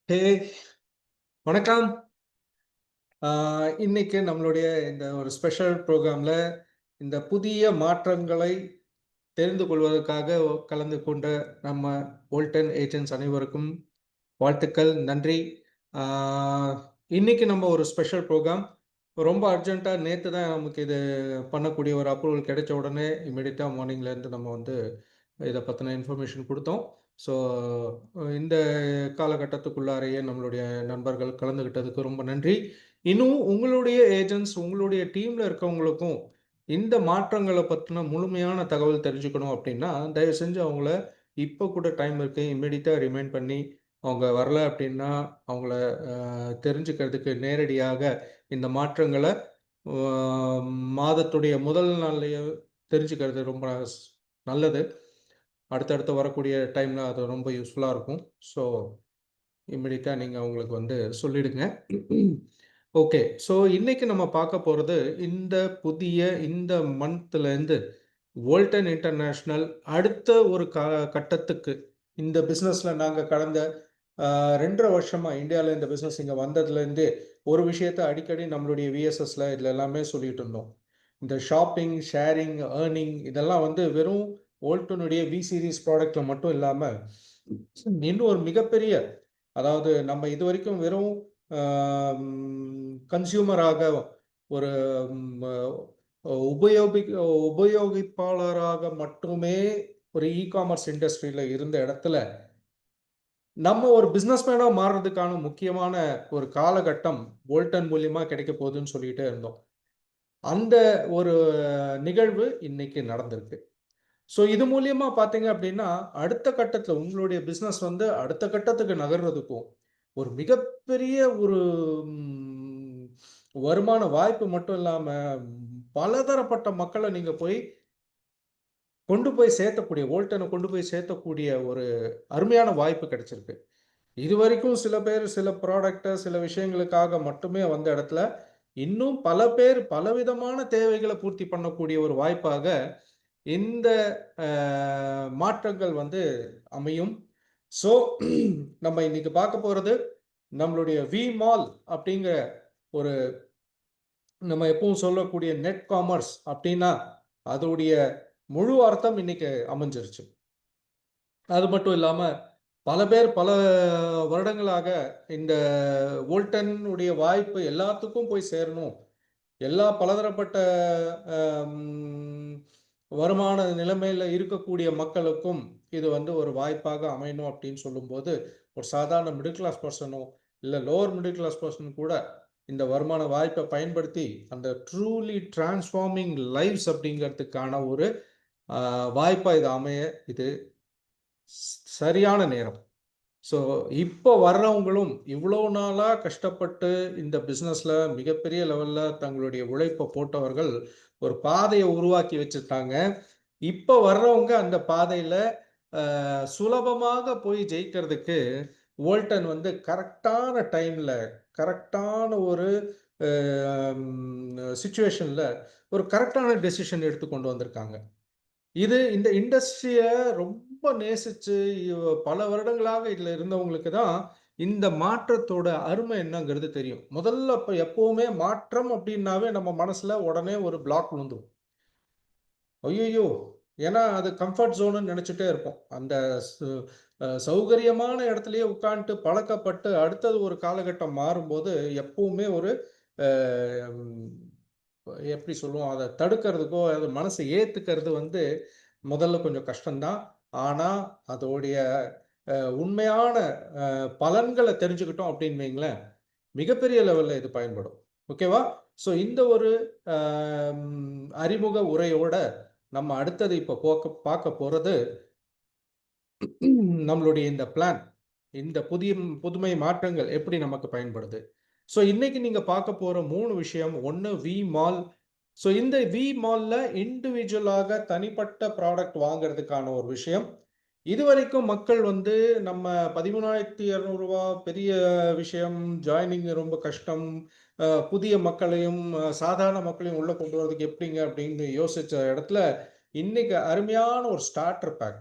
ஹே! வணக்கம். ஆ இன்னைக்கு நம்மளுடைய இந்த ஒரு ஸ்பெஷல் ப்ரோகிராம்ல, இந்த புதிய மாற்றங்களை தெரிந்து கொள்வதற்காக கலந்து கொண்ட நம்ம வோல்டன் ஏஜென்ட்ஸ் அனைவருக்கும் வாழ்த்துக்கள், நன்றி. ஆ இன்னைக்கு நம்ம ஒரு ஸ்பெஷல் ப்ரோகிராம். ரொம்ப அர்ஜென்ட்டா நேத்து தான் நமக்கு இது பண்ணக்கூடிய ஒரு அப்ரூவல் கிடைச்ச உடனே இம்மீடியட்டா மார்னிங்லேருந்து நம்ம வந்து இத பத்தின இன்ஃபர்மேஷன் குடுத்தோம். ஸோ இந்த காலகட்டத்துக்குள்ளாரையே நம்மளுடைய நண்பர்கள் கலந்துகிட்டதுக்கு ரொம்ப நன்றி. இன்னும் உங்களுடைய ஏஜென்ட்ஸ், உங்களுடைய டீம்ல இருக்கவங்களுக்கும் இந்த மாற்றங்கள பத்தின முழுமையான தகவல் தெரிஞ்சுக்கணும் அப்டின்னா, தயவு செஞ்சு அவங்கள இப்ப கூட டைம் இருக்கு. இம்மீடியட்டா ரிமைண்ட் பண்ணி, அவங்க வரல அப்டின்னா, அவங்கள தெரிஞ்சுக்கிறதுக்கு நேரடியாக இந்த மாற்றங்கள அ மாதத்துடைய முதல் நாள்லயே தெரிஞ்சுக்கிறது ரொம்ப நல்லது. அடுத்தடுத்து வரக்கூடிய டைம்ல அது ரொம்ப யூஸ்ஃபுல்லா இருக்கும். ஸோ இம்மீடியட்டா நீங்க அவங்களுக்கு வந்து சொல்லிடுங்க. ஓகே. ஸோ இன்னைக்கு நம்ம பார்க்க போறது, இந்த புதிய இந்த மந்த்லேருந்து வோல்டன் இன்டர்நேஷனல் அடுத்த ஒரு கட்டத்துக்கு இந்த பிசினஸ்ல நாங்க கடந்த 2 1/2 வருஷமா இந்தியால இந்த பிசினஸ் இங்க வந்ததுலேருந்தே ஒரு விஷயத்த அடிக்கடி நம்மளுடைய விஎஸ்எஸ்ல இதுல எல்லாமே சொல்லிட்டு இருந்தோம். இந்த ஷாப்பிங், ஷேரிங், ஏர்னிங் இதெல்லாம் வந்து வெறும் வோல்டனுடைய வி சீரிஸ் ப்ராடக்ட்ல மட்டும் இல்லாம, இன்னும் ஒரு மிகப்பெரிய அதாவது நம்ம இதுவரைக்கும் வெறும் கன்சியூமராக ஒரு ம் உபயோகிக் உபயோகிப்பாளராக மட்டுமே ஒரு இ-காமர்ஸ் இண்டஸ்ட்ரியில இருந்த இடத்துல, நம்ம ஒரு பிசினஸ்மேனா மாறுறதுக்கான முக்கியமான ஒரு காலகட்டம் வோல்டன் மூலியமா கிடைக்க போகுதுன்னு சொல்லிட்டே இருந்தோம். அந்த ஒரு நிகழ்வு இன்னைக்கு நடந்திருக்கு. ஸோ இது மூலியமா பார்த்தீங்க அப்படின்னா, அடுத்த கட்டத்தில உங்களுடைய பிசினஸ் வந்து அடுத்த கட்டத்துக்கு நகர்றதுக்கும், ஒரு மிகப்பெரிய ஒரு ம் வருமான வாய்ப்பு மட்டும் இல்லாம, பலதரப்பட்ட மக்கள நீங்க கொண்டு போய் சேர்த்தக்கூடிய வோல்டன கொண்டு போய் சேர்த்தக்கூடிய ஒரு அருமையான வாய்ப்பு கிடைச்சிருக்கு. இதுவரைக்கும் சில பேர் சில ப்ராடக்ட்ட, சில விஷயங்களுக்காக மட்டுமே வந்த இடத்துல, இன்னும் பல பேர் பலவிதமான தேவைகள பூர்த்தி பண்ணக்கூடிய ஒரு வாய்ப்பாக இந்த அ மாற்றங்கள் வந்து அமையும். ஸோ நம்ம இன்னைக்கு பார்க்க போறது, நம்மளுடைய வி-மால் அப்படிங்கிற ஒரு நம்ம எப்பவும் சொல்லக்கூடிய நெட் காமர்ஸ் அப்படின்னா, அதோடைய முழு அர்த்தம் இன்னைக்கு அமைஞ்சிருச்சு. அது மட்டும் இல்லாம, பல பேர் பல வருடங்களாக இந்த வோல்டன் உடைய வாய்ப்பு எல்லாத்துக்கும் போய் சேரணும். எல்லா பலதரப்பட்ட ம் வருமான நிலைமையில இருக்கக்கூடிய மக்களுக்கும் இது வந்து ஒரு வாய்ப்பாக அமையணும் அப்படின்னு சொல்லும்போது, ஒரு சாதாரண மிடில் கிளாஸ் பெர்சனோ, இல்ல லோவர் மிடில் கிளாஸ் பெர்சன் கூட இந்த வருமான வாய்ப்ப பயன்படுத்தி, அந்த ட்ரூலி டிரான்ஸ்ஃபார்மிங் லைவ்ஸ் அப்படிங்கிறதுக்கான ஒரு அ வாய்ப்பா இது அமைய இது சரியான நேரம். ஸோ, இப்போ வர்றவங்களும் இவ்வளோ நாளா கஷ்டப்பட்டு இந்த பிசினஸ்ல மிகப்பெரிய லெவல்ல தங்களுடைய உழைப்ப போட்டவர்கள், ஒரு பாதைய உருவாக்கி வச்சுட்டாங்க. இப்போ வர்றவங்க அந்த பாதையில சுலபமாக போய் ஜெயிக்கிறதுக்கு வோல்டன் வந்து கரெக்ட்டான டைம்ல, கரெக்ட்டான ஒரு அ சிச்சுவேஷன்ல ஒரு கரெக்ட்டான டெசிஷன் எடுத்து கொண்டு வந்திருக்காங்க. இது இந்த இண்டஸ்ட்ரிய ரொம்ப நேசிச்சு பல வருடங்களாக இதுல இருந்தவங்களுக்கு தான் இந்த மாற்றத்தோட அருமை என்னங்கிறது தெரியும். முதல்ல அப்ப எப்பவுமே மாற்றம் அப்டின்னாவே நம்ம மனசுல உடனே ஒரு பிளாக் விழுந்துரும். ஐய்யய்யோ! ஏன்னா அது கம்ஃபர்ட் ஜோன்னு நெனச்சுட்டே இருப்போம். அந்த சு சௌகரியமான இடத்திலேயே உட்கார்ந்துட்டு பழக்கப்பட்டு அடுத்தது ஒரு காலகட்டம் மாறும்போது எப்பவுமே ஒரு அ ம் எப்படி சொல்லுவோம்? அத தடுக்கிறதுக்கோ, அது மனச ஏத்துக்கிறது வந்து முதல்ல கொஞ்சம் கஷ்டம் தான். ஆனா, அதோடைய உண்மையான பலன்கள தெரிஞ்சுக்கிட்டோம் அப்படின்னு வைங்களேன், மிகப்பெரிய லெவல்ல இது பயன்படும். ஓகேவா? ஸோ இந்த ஒரு அ அறிமுக உரையோட நம்ம அடுத்தது இப்ப பார்க்க போறது, நம்மளுடைய இந்த பிளான். இந்த புதுமை மாற்றங்கள் எப்படி நமக்கு பயன்படுது? ஸோ இன்னைக்கு நீங்க பார்க்க போற 3 விஷயம். 1 வி மால். ஸோ இந்த வி மால்ல இண்டிவிஜுவலாக தனிப்பட்ட ப்ராடக்ட் வாங்குறதுக்கான ஒரு விஷயம். இதுவரைக்கும் மக்கள் வந்து நம்ம ரூ. 13,200 பெரிய விஷயம், ஜாயினிங் ரொம்ப கஷ்டம். புதிய மக்களையும், சாதாரண மக்களையும் உள்ள கொண்டு வரதுக்கு எப்படிங்க அப்படின்னு யோசிச்ச இடத்துல, இன்னைக்கு அருமையான ஒரு ஸ்டார்டர் பேக்.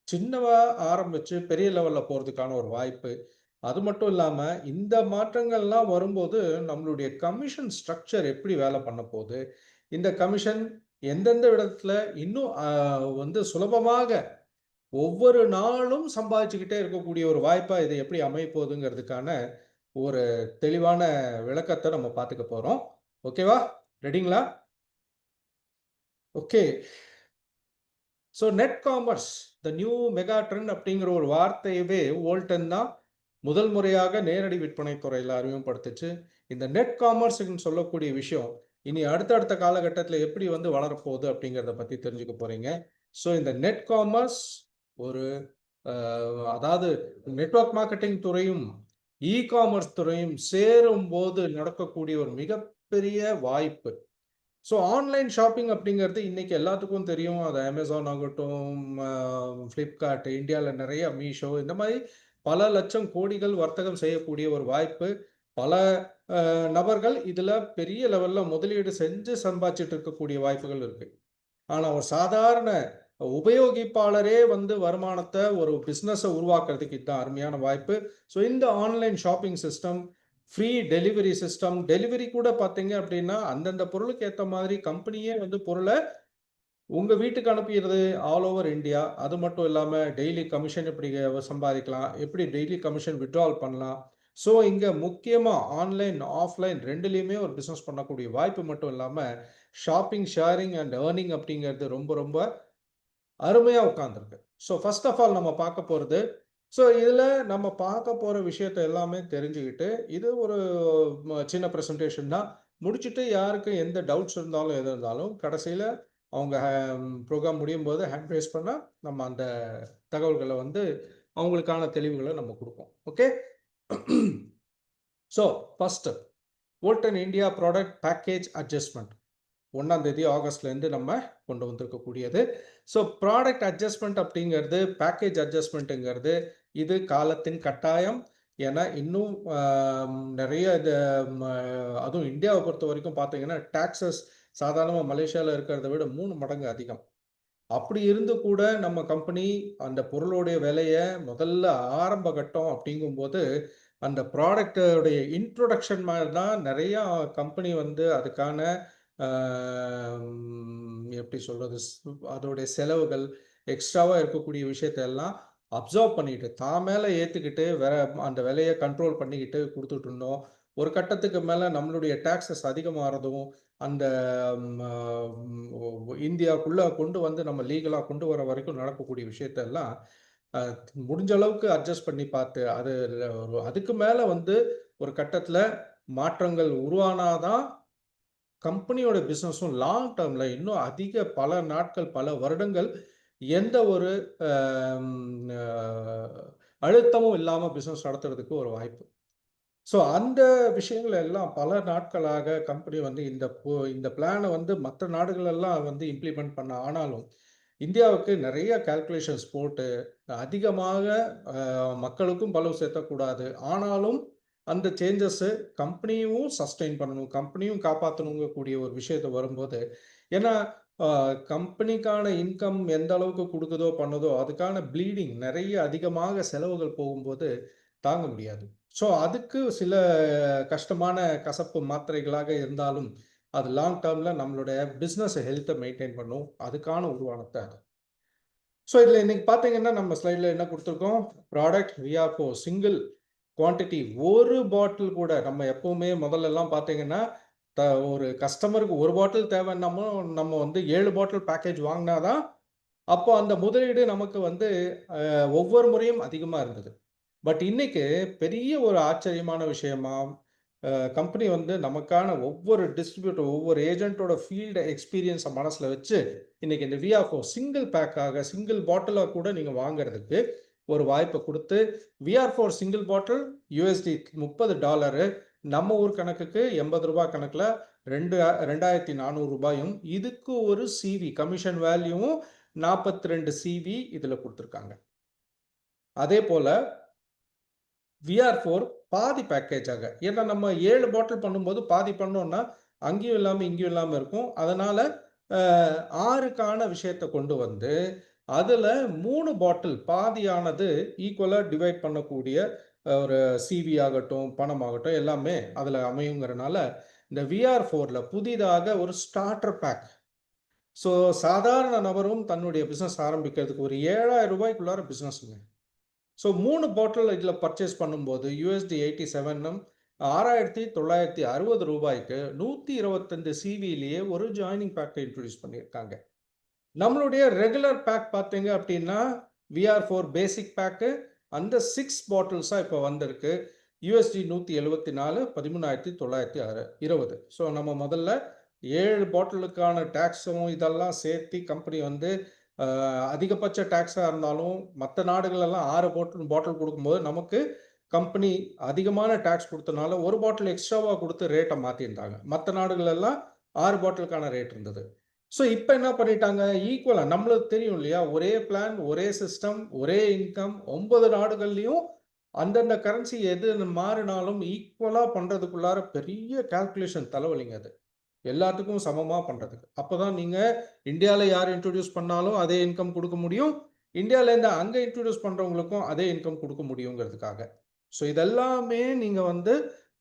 சின்னவா ஆரம்பிச்சு பெரிய லெவல்ல போறதுக்கான ஒரு வாய்ப்பு. அது மட்டும் இல்லாம, இந்த மாற்றங்கள்லாம் வரும்போது, நம்மளுடைய கமிஷன் ஸ்ட்ரக்சர் எப்படி வேலை பண்ண போது? இந்த கமிஷன் எந்தெந்த இடத்துல இன்னும் வந்து சுலபமாக ஒவ்வொரு நாளும் சம்பாதிச்சுக்கிட்டே இருக்கக்கூடிய ஒரு வாய்ப்பா இது எப்படி அமையப்போகுதுங்கிறதுக்கான ஒரு தெளிவான விளக்கத்த நம்ம பார்த்துக்க போறோம். ஓகேவா? ரெடிங்களா? Okay. So net commerce the new mega trend அப்படிங்கிற ஒரு வார்த்தையவே வோல்டன் தான் முதல் முறையாக நேரடி விற்பனை துறையில் அறிமுகப்படுத்துச்சு. இந்த நெட் காமர்ஸ்ன்னு சொல்லக்கூடிய விஷயம் இனி அடுத்தடுத்த காலகட்டத்தில் எப்படி வந்து வளரப்போகுது அப்படிங்கிறத பற்றி தெரிஞ்சுக்க போறீங்க. ஸோ இந்த நெட் காமர்ஸ் ஒரு அதாவது நெட்வொர்க் மார்க்கெட்டிங் துறையும் இ காமர்ஸ் துறையும் சேரும் போது நடக்கக்கூடிய ஒரு மிகப்பெரிய வாய்ப்பு. ஸோ ஆன்லைன் ஷாப்பிங் அப்படிங்கிறது இன்னைக்கு எல்லாத்துக்கும் தெரியும். அது அமேசான் ஆகட்டும், ஃப்ளிப்கார்ட், இந்தியாவில் நிறைய மீஷோ, இந்த மாதிரி பல லட்சம் கோடிகள் வர்த்தகம் செய்யக்கூடிய ஒரு வாய்ப்பு. பல நபர்கள் இதில் பெரிய லெவலில் முதலீடு செஞ்சு சம்பாதிச்சிட்டு இருக்கக்கூடிய வாய்ப்புகள் இருக்கு. ஆனால் ஒரு சாதாரண உபயோகிப்பாளரே வந்து வருமானத்தை ஒரு பிஸ்னஸை உருவாக்குறதுக்கு இதுதான் அருமையான வாய்ப்பு. ஸோ இந்த online shopping system, free delivery system, delivery கூட பார்த்தீங்க அப்படின்னா அந்தந்த பொருளுக்கு ஏற்ற மாதிரி கம்பெனியே வந்து பொருளை உங்கள் வீட்டுக்கு அனுப்பிடுறது ஆல் ஓவர் இந்தியா. அது மட்டும் இல்லாமல் டெய்லி கமிஷன் எப்படி சம்பாதிக்கலாம், எப்படி டெய்லி கமிஷன் வித்ட்ரால் பண்ணலாம். ஸோ இங்கே முக்கியமாக ஆன்லைன் ஆஃப்லைன் ரெண்டுலேயுமே ஒரு பிஸ்னஸ் பண்ணக்கூடிய வாய்ப்பு மட்டும் இல்லாமல் ஷாப்பிங் ஷேரிங் அண்ட் ஏர்னிங் அப்படிங்கிறது ரொம்ப ரொம்ப அருமையாக உட்காந்துருக்கு. ஸோ ஃபர்ஸ்ட் ஆஃப் ஆல் நம்ம பார்க்க போகிறது, ஸோ இதில் நம்ம பார்க்க போகிற விஷயத்தை எல்லாமே தெரிஞ்சுக்கிட்டு இது ஒரு சின்ன ப்ரெசன்டேஷன் தான். முடிச்சுட்டு யாருக்கு எந்த டவுட்ஸ் இருந்தாலும் எது இருந்தாலும் கடைசியில் அவங்க ப்ரோக்ராம் முடியும் போது ஹேண்ட் ரைஸ் பண்ணால் நம்ம அந்த தகவல்களை வந்து அவங்களுக்கான தெளிவுகளை நம்ம கொடுப்போம். Okay. So first வோல்டன் India product package adjustment 1ஆம் தேதி ஆகஸ்ட்லேருந்து நம்ம கொண்டு வந்திருக்கக்கூடியது. ஸோ ப்ராடக்ட் அட்ஜஸ்ட்மெண்ட் அப்படிங்கிறது, பேக்கேஜ் அட்ஜஸ்ட்மெண்ட்டுங்கிறது இது காலத்தின் கட்டாயம். ஏன்னா இன்னும் நிறைய இது அதுவும் இந்தியாவை பொறுத்த வரைக்கும் பார்த்தீங்கன்னா டாக்ஸஸ் சாதாரணமாக மலேசியாவில் இருக்கிறத விட 3 மடங்கு அதிகம். அப்படி இருந்து கூட நம்ம கம்பெனி அந்த பொருளுடைய விலையை முதல்ல ஆரம்ப கட்டம் அப்படிங்கும்போது அந்த ப்ராடக்டோடைய இன்ட்ரொடக்ஷன் மாதிரி தான் நிறையா கம்பெனி வந்து அதுக்கான எப்படி சொல்கிறது, அதோடைய செலவுகள் எக்ஸ்ட்ராவாக இருக்கக்கூடிய விஷயத்தெல்லாம் அப்சர்வ் பண்ணிட்டு தான் மேலே ஏற்றுக்கிட்டு வேற அந்த விலையை கண்ட்ரோல் பண்ணிக்கிட்டு கொடுத்துட்டு இருந்தோம். ஒரு கட்டத்துக்கு மேலே நம்மளுடைய டேக்ஸஸ் அதிகமாகிறதும் அந்த இந்தியாவுக்குள்ளே கொண்டு வந்து நம்ம லீகலாக கொண்டு வர வரைக்கும் நடக்கக்கூடிய விஷயத்தெல்லாம் முடிஞ்ச அளவுக்கு அட்ஜஸ்ட் பண்ணி பார்த்து அது அதுக்கு மேலே வந்து ஒரு கட்டத்தில் மாற்றங்கள் உருவானாதான் கம்பெனியோட பிஸ்னஸும் லாங் டேர்மில் இன்னும் அதிக பல நாட்கள் பல வருடங்கள் எந்த ஒரு அழுத்தமும் இல்லாமல் பிஸ்னஸ் நடத்துறதுக்கு ஒரு வாய்ப்பு. ஸோ அந்த விஷயங்கள் எல்லாம் பல நாட்களாக கம்பெனி வந்து இந்த பிளானை வந்து மற்ற நாடுகளெல்லாம் வந்து இம்ப்ளிமெண்ட் பண்ண ஆனாலும் இந்தியாவுக்கு நிறைய கால்குலேஷன்ஸ் போட்டு அதிகமாக மக்களுக்கும் பலவு சேர்த்தக்கூடாது. ஆனாலும் அந்த சேஞ்சஸ்ஸு கம்பெனியும் சஸ்டெயின் பண்ணணும், கம்பெனியும் காப்பாற்றணுங்கக்கூடிய ஒரு விஷயத்தை வரும்போது, ஏன்னா கம்பெனிக்கான இன்கம் எந்த அளவுக்கு கொடுக்குதோ பண்ணுதோ அதுக்கான ப்ளீடிங் நிறைய அதிகமாக செலவுகள் போகும்போது தாங்க முடியாது. ஸோ அதுக்கு சில கஷ்டமான கசப்பு மாத்திரைகளாக இருந்தாலும் அது லாங் டேர்மில் நம்மளுடைய பிஸ்னஸ் ஹெல்த்தை மெயின்டைன் பண்ணும். அதுக்கான உருவானது அது. ஸோ இதில் இன்னைக்கு பார்த்தீங்கன்னா நம்ம ஸ்லைடில் என்ன கொடுத்துருக்கோம், ப்ராடக்ட் விஆர்ஓ சிங்கிள் குவான்டிட்டி ஒரு பாட்டில் கூட நம்ம எப்பவுமே முதல்லலாம் பார்த்தீங்கன்னா ஒரு கஸ்டமருக்கு ஒரு பாட்டில் தேவைன்னாமோ நம்ம வந்து 7 பாட்டில் பேக்கேஜ் வாங்கினாதான் அப்போ அந்த முதலீடு நமக்கு வந்து ஒவ்வொரு முறையும் அதிகமாக இருந்தது. பட் இன்னைக்கு பெரிய ஒரு ஆச்சரியமான விஷயமா கம்பெனி வந்து நமக்கான ஒவ்வொரு டிஸ்ட்ரிபியூட்டர் ஒவ்வொரு ஏஜென்ட்டோட ஃபீல்டு எக்ஸ்பீரியன்ஸை மனசில் வச்சு இன்னைக்கு இந்த விஆர்ஓ சிங்கிள் பேக்காக சிங்கிள் பாட்டிலாக கூட நீங்கள் வாங்குறதுக்கு ஒரு வாய்ப்பை கொடுத்து விஆர்4 சிங்கிள் பாட்டில் USD $30, நம்ம ஊர் கணக்குக்கு 80 ரூபாய் கணக்கில் 2400 ரூபாயும், இதுக்கு ஒரு CV கமிஷன் வேல்யூவும் 42 CV இதில் கொடுத்துருக்காங்க. அதே போல் விஆர்4 பாதி பேக்கேஜாக, ஏன்னா நம்ம 7 பாட்டில் பண்ணும்போது பாதி பண்ணோம்னா அங்கேயும் இல்லாமல் இங்கேயும் இல்லாமல் இருக்கும். அதனால் 6க்கான விஷயத்தை கொண்டு வந்து அதில் 3 பாட்டில் பாதியானது ஈக்குவலாக டிவைட் பண்ணக்கூடிய ஒரு சிவி ஆகட்டும், பணம் ஆகட்டும் எல்லாமே அதில் அமையுங்கிறனால இந்த VR4ல புதிதாக ஒரு ஸ்டார்டர் பேக். ஸோ சாதாரண நபரும் தன்னுடைய பிஸ்னஸ் ஆரம்பிக்கிறதுக்கு ஒரு ₹7,000 பிஸ்னஸ்ங்க. ஸோ 3 பாட்டில் இதில் பர்ச்சேஸ் பண்ணும்போது $87 ₹6,960க்கு 125 சிவிலேயே ஒரு ஜாயினிங் பேக்கை இன்ட்ரடியூஸ் பண்ணியிருக்காங்க. நம்மளுடைய ரெகுலர் பேக் பார்த்தீங்க அப்படின்னா VR4 பேசிக் பேக்கு அந்த 6 பாட்டில்ஸாக இப்போ வந்திருக்கு. $174 13,920. ஸோ நம்ம முதல்ல 7 பாட்டிலுக்கான டேக்ஸும் இதெல்லாம் சேர்த்து கம்பெனி வந்து அதிகபட்ச டேக்ஸாக இருந்தாலும் மற்ற நாடுகளெல்லாம் 6 பாட்டில் கொடுக்கும்போது நமக்கு கம்பெனி அதிகமான டேக்ஸ் கொடுத்தனால ஒரு பாட்டில் எக்ஸ்ட்ராவாக கொடுத்து ரேட்டை மாற்றிருந்தாங்க. மற்ற நாடுகளெல்லாம் 6 பாட்டிலுக்கான ரேட் இருந்தது. ஸோ இப்போ என்ன பண்ணிட்டாங்க, ஈக்குவலாக நம்மளுக்கு தெரியும் இல்லையா, ஒரே பிளான், ஒரே சிஸ்டம், ஒரே இன்கம், 9 நாடுகள்லையும் அந்தந்த கரன்சி எது மாறினாலும் ஈக்குவலாக பண்ணுறதுக்குள்ளார பெரிய கால்குலேஷன் தலைவலிங்க அது. எல்லாத்துக்கும் சமமாக பண்ணுறதுக்கு. அப்போ தான் நீங்கள் இந்தியாவில் யார் இன்ட்ரடியூஸ் பண்ணாலும் அதே இன்கம் கொடுக்க முடியும், இந்தியாவிலேருந்து அங்கே இன்ட்ரடியூஸ் பண்ணுறவங்களுக்கும் அதே இன்கம் கொடுக்க முடியுங்கிறதுக்காக. ஸோ இதெல்லாமே நீங்கள் வந்து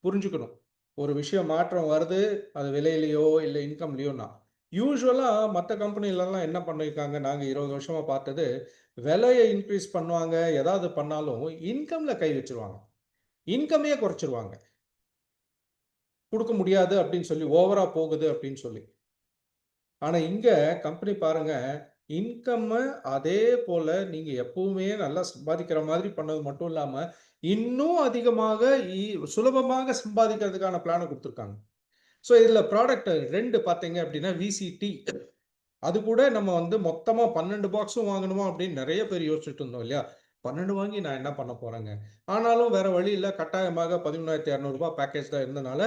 புரிஞ்சுக்கணும். ஒரு விஷயம் மாற்றம் வருது, அது விலையிலையோ இல்லை இன்கம்லையோனா. யூசுவலாக மற்ற கம்பெனிலலாம் என்ன பண்ணியிருக்காங்க, நாங்கள் 20 வருஷமாக பார்த்தது, விலையை இன்க்ரீஸ் பண்ணுவாங்க, ஏதாவது பண்ணாலும் இன்கமில் கை வச்சிருவாங்க, இன்கமையே குறைச்சிருவாங்க. கொடுக்க முடியாது அப்படின்னு சொல்லி, ஓவரா போகுது அப்படின்னு சொல்லி. ஆனால் இங்கே கம்பெனி பாருங்க, இன்கம்மை அதே போல் நீங்கள் எப்பவுமே நல்லா சம்பாதிக்கிற மாதிரி பண்ணது மட்டும் இல்லாமல் இன்னும் அதிகமாக சுலபமாக சம்பாதிக்கிறதுக்கான பிளானை கொடுத்துருக்காங்க. ஸோ இதில் ப்ராடக்ட் 2 பார்த்தீங்க அப்படின்னா விசிடி. அது கூட நம்ம வந்து மொத்தமாக 12 பாக்ஸும் வாங்கணுமா அப்படின்னு நிறைய பேர் யோசிச்சுட்டு இருந்தோம் இல்லையா. 12 வாங்கி நான் என்ன பண்ண போகிறேங்க. ஆனாலும் வேற வழி இல்லை, கட்டாயமாக $13,200 பேக்கேஜ் தான் இருந்தனால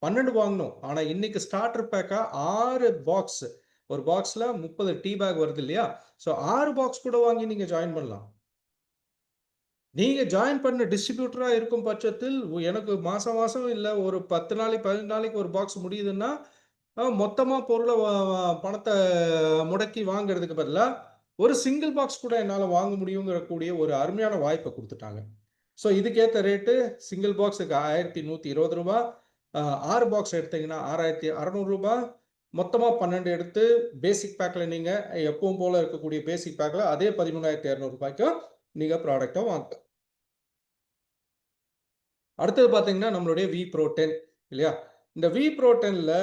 12 வாங்கணும். ஆனால் இன்னைக்கு ஸ்டார்டர் பேக்காக 6 பாக்ஸ், ஒரு பாக்ஸில் 30 டீ பேக் வருது இல்லையா. ஸோ 6 பாக்ஸ் கூட வாங்கி நீங்கள் ஜாயின் பண்ணலாம். நீங்கள் ஜாயின் பண்ண டிஸ்ட்ரிபியூட்டராக இருக்கும் பட்சத்தில் எனக்கு மாதம் மாதம் இல்லை ஒரு 10 நாளைக்கு 15 நாளைக்கு ஒரு பாக்ஸ் முடியுதுன்னா மொத்தமாக பொருளை பணத்தை முடக்கி வாங்குறதுக்கு பதிலாக ஒரு சிங்கிள் பாக்ஸ் கூட என்னால் வாங்க முடியுங்கிற கூடிய ஒரு அருமையான வாய்ப்பை கொடுத்துட்டாங்க. ஸோ இதுக்கேற்ற ரேட்டு சிங்கிள் பாக்ஸுக்கு $1,120, 6 பாக்ஸ் எடுத்தீங்கன்னா $6,600, மொத்தமாக 12 எடுத்து பேசிக் பேக்கில் நீங்கள் எப்பவும் போல் இருக்கக்கூடிய பேசிக் பேக்கில் அதே $13,200 நீங்கள் ப்ராடக்டை வாங்க. அடுத்தது பார்த்தீங்கன்னா நம்மளுடைய V-Pro10 இல்லையா. இந்த V-Pro10ல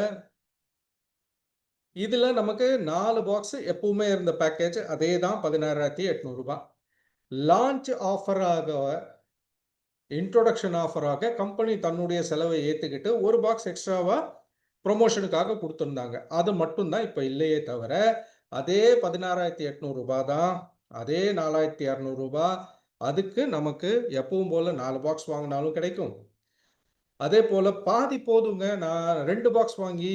இதில் நமக்கு 4 பாக்ஸ் எப்பவுமே இருந்த பேக்கேஜ் அதே தான் $16,800. லான்ச் ஆஃபராக, இன்ட்ரோடக்ஷன் ஆஃபராக கம்பெனி தன்னுடைய செலவை ஏற்றுக்கிட்டு ஒரு பாக்ஸ் எக்ஸ்ட்ராவாக ப்ரொமோஷனுக்காக கொடுத்துருந்தாங்க. அது மட்டும்தான் இப்போ இல்லையே தவிர அதே $16,800 தான், அதே $4,200. அதுக்கு நமக்கு எப்பவும் போல் 4 பாக்ஸ் வாங்கினாலும் கிடைக்கும். அதே போல் பாதி போதுங்க, நான் 2 பாக்ஸ் வாங்கி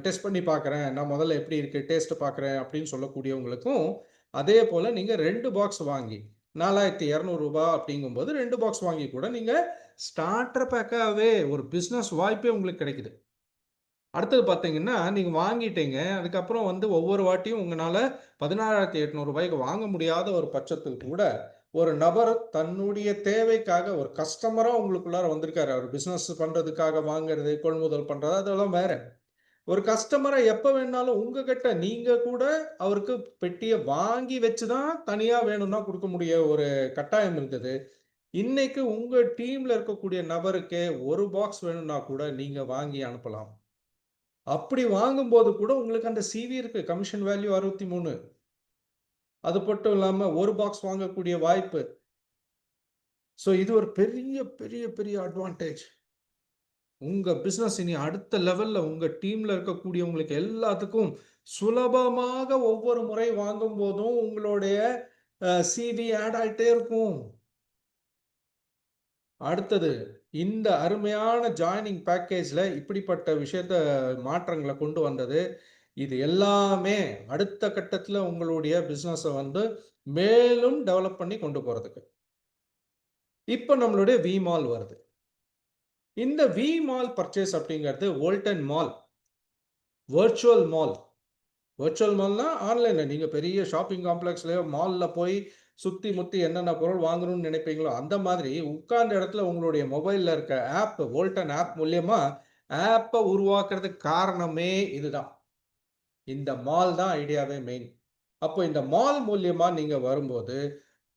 டெஸ்ட் பண்ணி பார்க்குறேன், நான் முதல்ல எப்படி இருக்குது டேஸ்ட்டு பார்க்குறேன் அப்படின்னு சொல்லக்கூடியவங்களுக்கும் அதே போல் நீங்கள் 2 பாக்ஸ் வாங்கி $4,200 அப்படிங்கும்போது 2 பாக்ஸ் வாங்கி கூட நீங்கள் ஸ்டார்டர் பேக்காகவே ஒரு பிஸ்னஸ் வாய்ப்பே உங்களுக்கு கிடைக்குது. அடுத்தது பார்த்தீங்கன்னா நீங்கள் வாங்கிட்டீங்க, அதுக்கப்புறம் வந்து ஒவ்வொரு வாட்டியும் உங்களால் $16,800 வாங்க முடியாத ஒரு பட்சத்தில் கூட ஒரு நபர் தன்னுடைய தேவைக்காக ஒரு கஸ்டமராக உங்களுக்குள்ளார வந்திருக்காரு. அவர் பிஸ்னஸ் பண்ணுறதுக்காக வாங்குறது, கொள்முதல் பண்ணுறது அதெல்லாம் வேற. ஒரு கஸ்டமரை எப்போ வேணாலும் உங்ககிட்ட நீங்கள் கூட அவருக்கு பெட்டியை வாங்கி வச்சு தான் தனியாக வேணும்னா கொடுக்க முடிய ஒரு கட்டாயம் இருந்தது. இன்னைக்கு உங்கள் டீமில் இருக்கக்கூடிய நபருக்கே ஒரு பாக்ஸ் வேணும்னா கூட நீங்கள் வாங்கி அனுப்பலாம். அப்படி வாங்கும்போது கூட உங்களுக்கு அந்த சிவி இருக்கு, கமிஷன் வேல்யூ 63. அது மட்டும் இல்லாமல் ஒரு பாக்ஸ் வாங்கக்கூடிய வாய்ப்பு. ஸோ இது ஒரு பெரிய பெரிய பெரிய அட்வான்டேஜ். உங்கள் பிஸ்னஸ் இனி அடுத்த லெவலில் உங்கள் டீமில் இருக்கக்கூடியவங்களுக்கு எல்லாத்துக்கும் சுலபமாக ஒவ்வொரு முறை வாங்கும் போதும் உங்களுடைய சிவி ஆட் ஆகிட்டே இருக்கும். அடுத்தது இந்த அருமையான ஜாயினிங் பேக்கேஜில் இப்படிப்பட்ட விஷயத்த மாற்றங்களை கொண்டு வந்தது. இது எல்லாமே அடுத்த கட்டத்தில் உங்களுடைய பிஸ்னஸை வந்து மேலும் டெவலப் பண்ணி கொண்டு போகிறதுக்கு. இப்போ நம்மளுடைய வி மால் வருது. இந்த வி மால் பர்ச்சேஸ் அப்படிங்கிறது வோல்டன் மால், வர்ச்சுவல் மால். வர்ச்சுவல் மால்னா ஆன்லைனில் நீங்கள் பெரிய ஷாப்பிங் காம்ப்ளெக்ஸ்லையோ மாலில் போய் சுத்தி முத்தி என்னென்ன பொருள் வாங்கணும்னு நினைப்பீங்களோ, அந்த மாதிரி உட்கார்ந்த இடத்துல உங்களுடைய மொபைல்ல இருக்க ஆப், வோல்டன் ஆப் மூலியமா ஆப்ப உருவாக்குறதுக்கு காரணமே இதுதான். இந்த மால் தான் ஐடியாவே மெயின். அப்போ இந்த மால் மூலியமா நீங்க வரும்போது,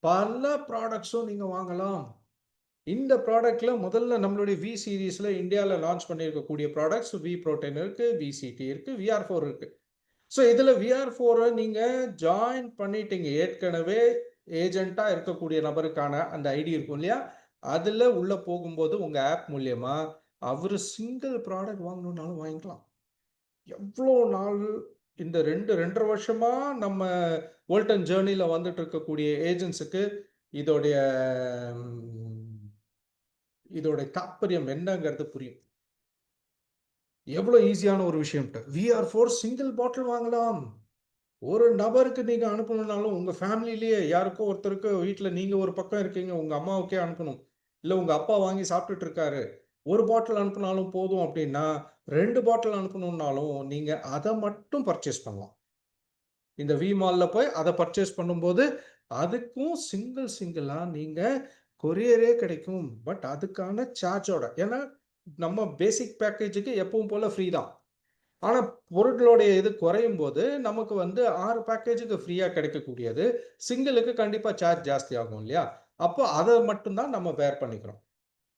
பல ப்ராடக்ட்ஸும் நீங்க வாங்கலாம். இந்த ப்ராடக்ட்ல முதல்ல நம்மளுடைய வி சீரிஸ்ல இந்தியால லான்ச் பண்ணியிருக்கக்கூடிய ப்ராடக்ட்ஸ் வி புரோட்டீன் இருக்கு, விசிடி இருக்கு, விஆர்4 இருக்கு. ஸோ இதுல விஆர்4 நீங்க ஜாயின் பண்ணிட்டீங்க. ஏற்கனவே ஏஜென்ட்டா இருக்கக்கூடிய நபருக்கான அந்த ஐடி இருக்கும் இல்லையா? அதுல உள்ள போகும்போது உங்க ஆப் மூலியமா அவரு சிங்கிள் ப்ராடக்ட் வாங்கணும்னாலும் வாங்கிக்கலாம். எவ்வளோ நாள் இந்த 2 வருஷமா நம்ம வோல்டன் ஜர்னில வந்துட்டு இருக்கக்கூடிய ஏஜென்ட்ஸுக்கு இதோடைய இதோடைய தாற்பயம் என்னங்கிறது புரியும். எவ்வளோ ஈஸியான ஒரு விஷயம்ட்டு. விஆர்4 சிங்கிள் பாட்டில் வாங்கலாம். ஒரு நபருக்கு நீங்க அனுப்பணும்னாலும், உங்க ஃபேமிலிலயே யாருக்கோ ஒருத்தருக்கு வீட்ல நீங்க ஒரு பக்கம் இருக்கீங்க. உங்க அம்மாவுக்கே அனுப்பணும். இல்ல உங்க அப்பா வாங்கி சாப்பிட்டுட்டு இருக்காரு. 1 பாட்டில் அனுப்புனாலும் போதும் அப்டின்னா, 2 பாட்டில் அனுப்பணும்னாலும், நீங்க அத மட்டும் பர்ச்சேஸ் பண்ணலாம். இந்த வி-மால்ல போய் அத பர்ச்சேஸ் பண்ணும்போது, அதுக்கும் சிங்கிளா நீங்க கொரியரே கிடைக்கும். பட் அதுக்கான சார்ஜோட. ஏன்னா, நம்ம பேசிக் பேக்கேஜுக்கு எப்பவும் போல ஃப்ரீ தான். ஆனா, பொருட்களுடைய இது குறையும்போது, நமக்கு வந்து 6 பேக்கேஜுக்கு ஃப்ரீயா கிடைக்கக்கூடியது, சிங்கிளுக்கு கண்டிப்பா சார்ஜ் ஜாஸ்தி ஆகும் இல்லையா? அப்போ அத மட்டும் தான் நம்ம பேர் பண்ணிக்கிறோம்.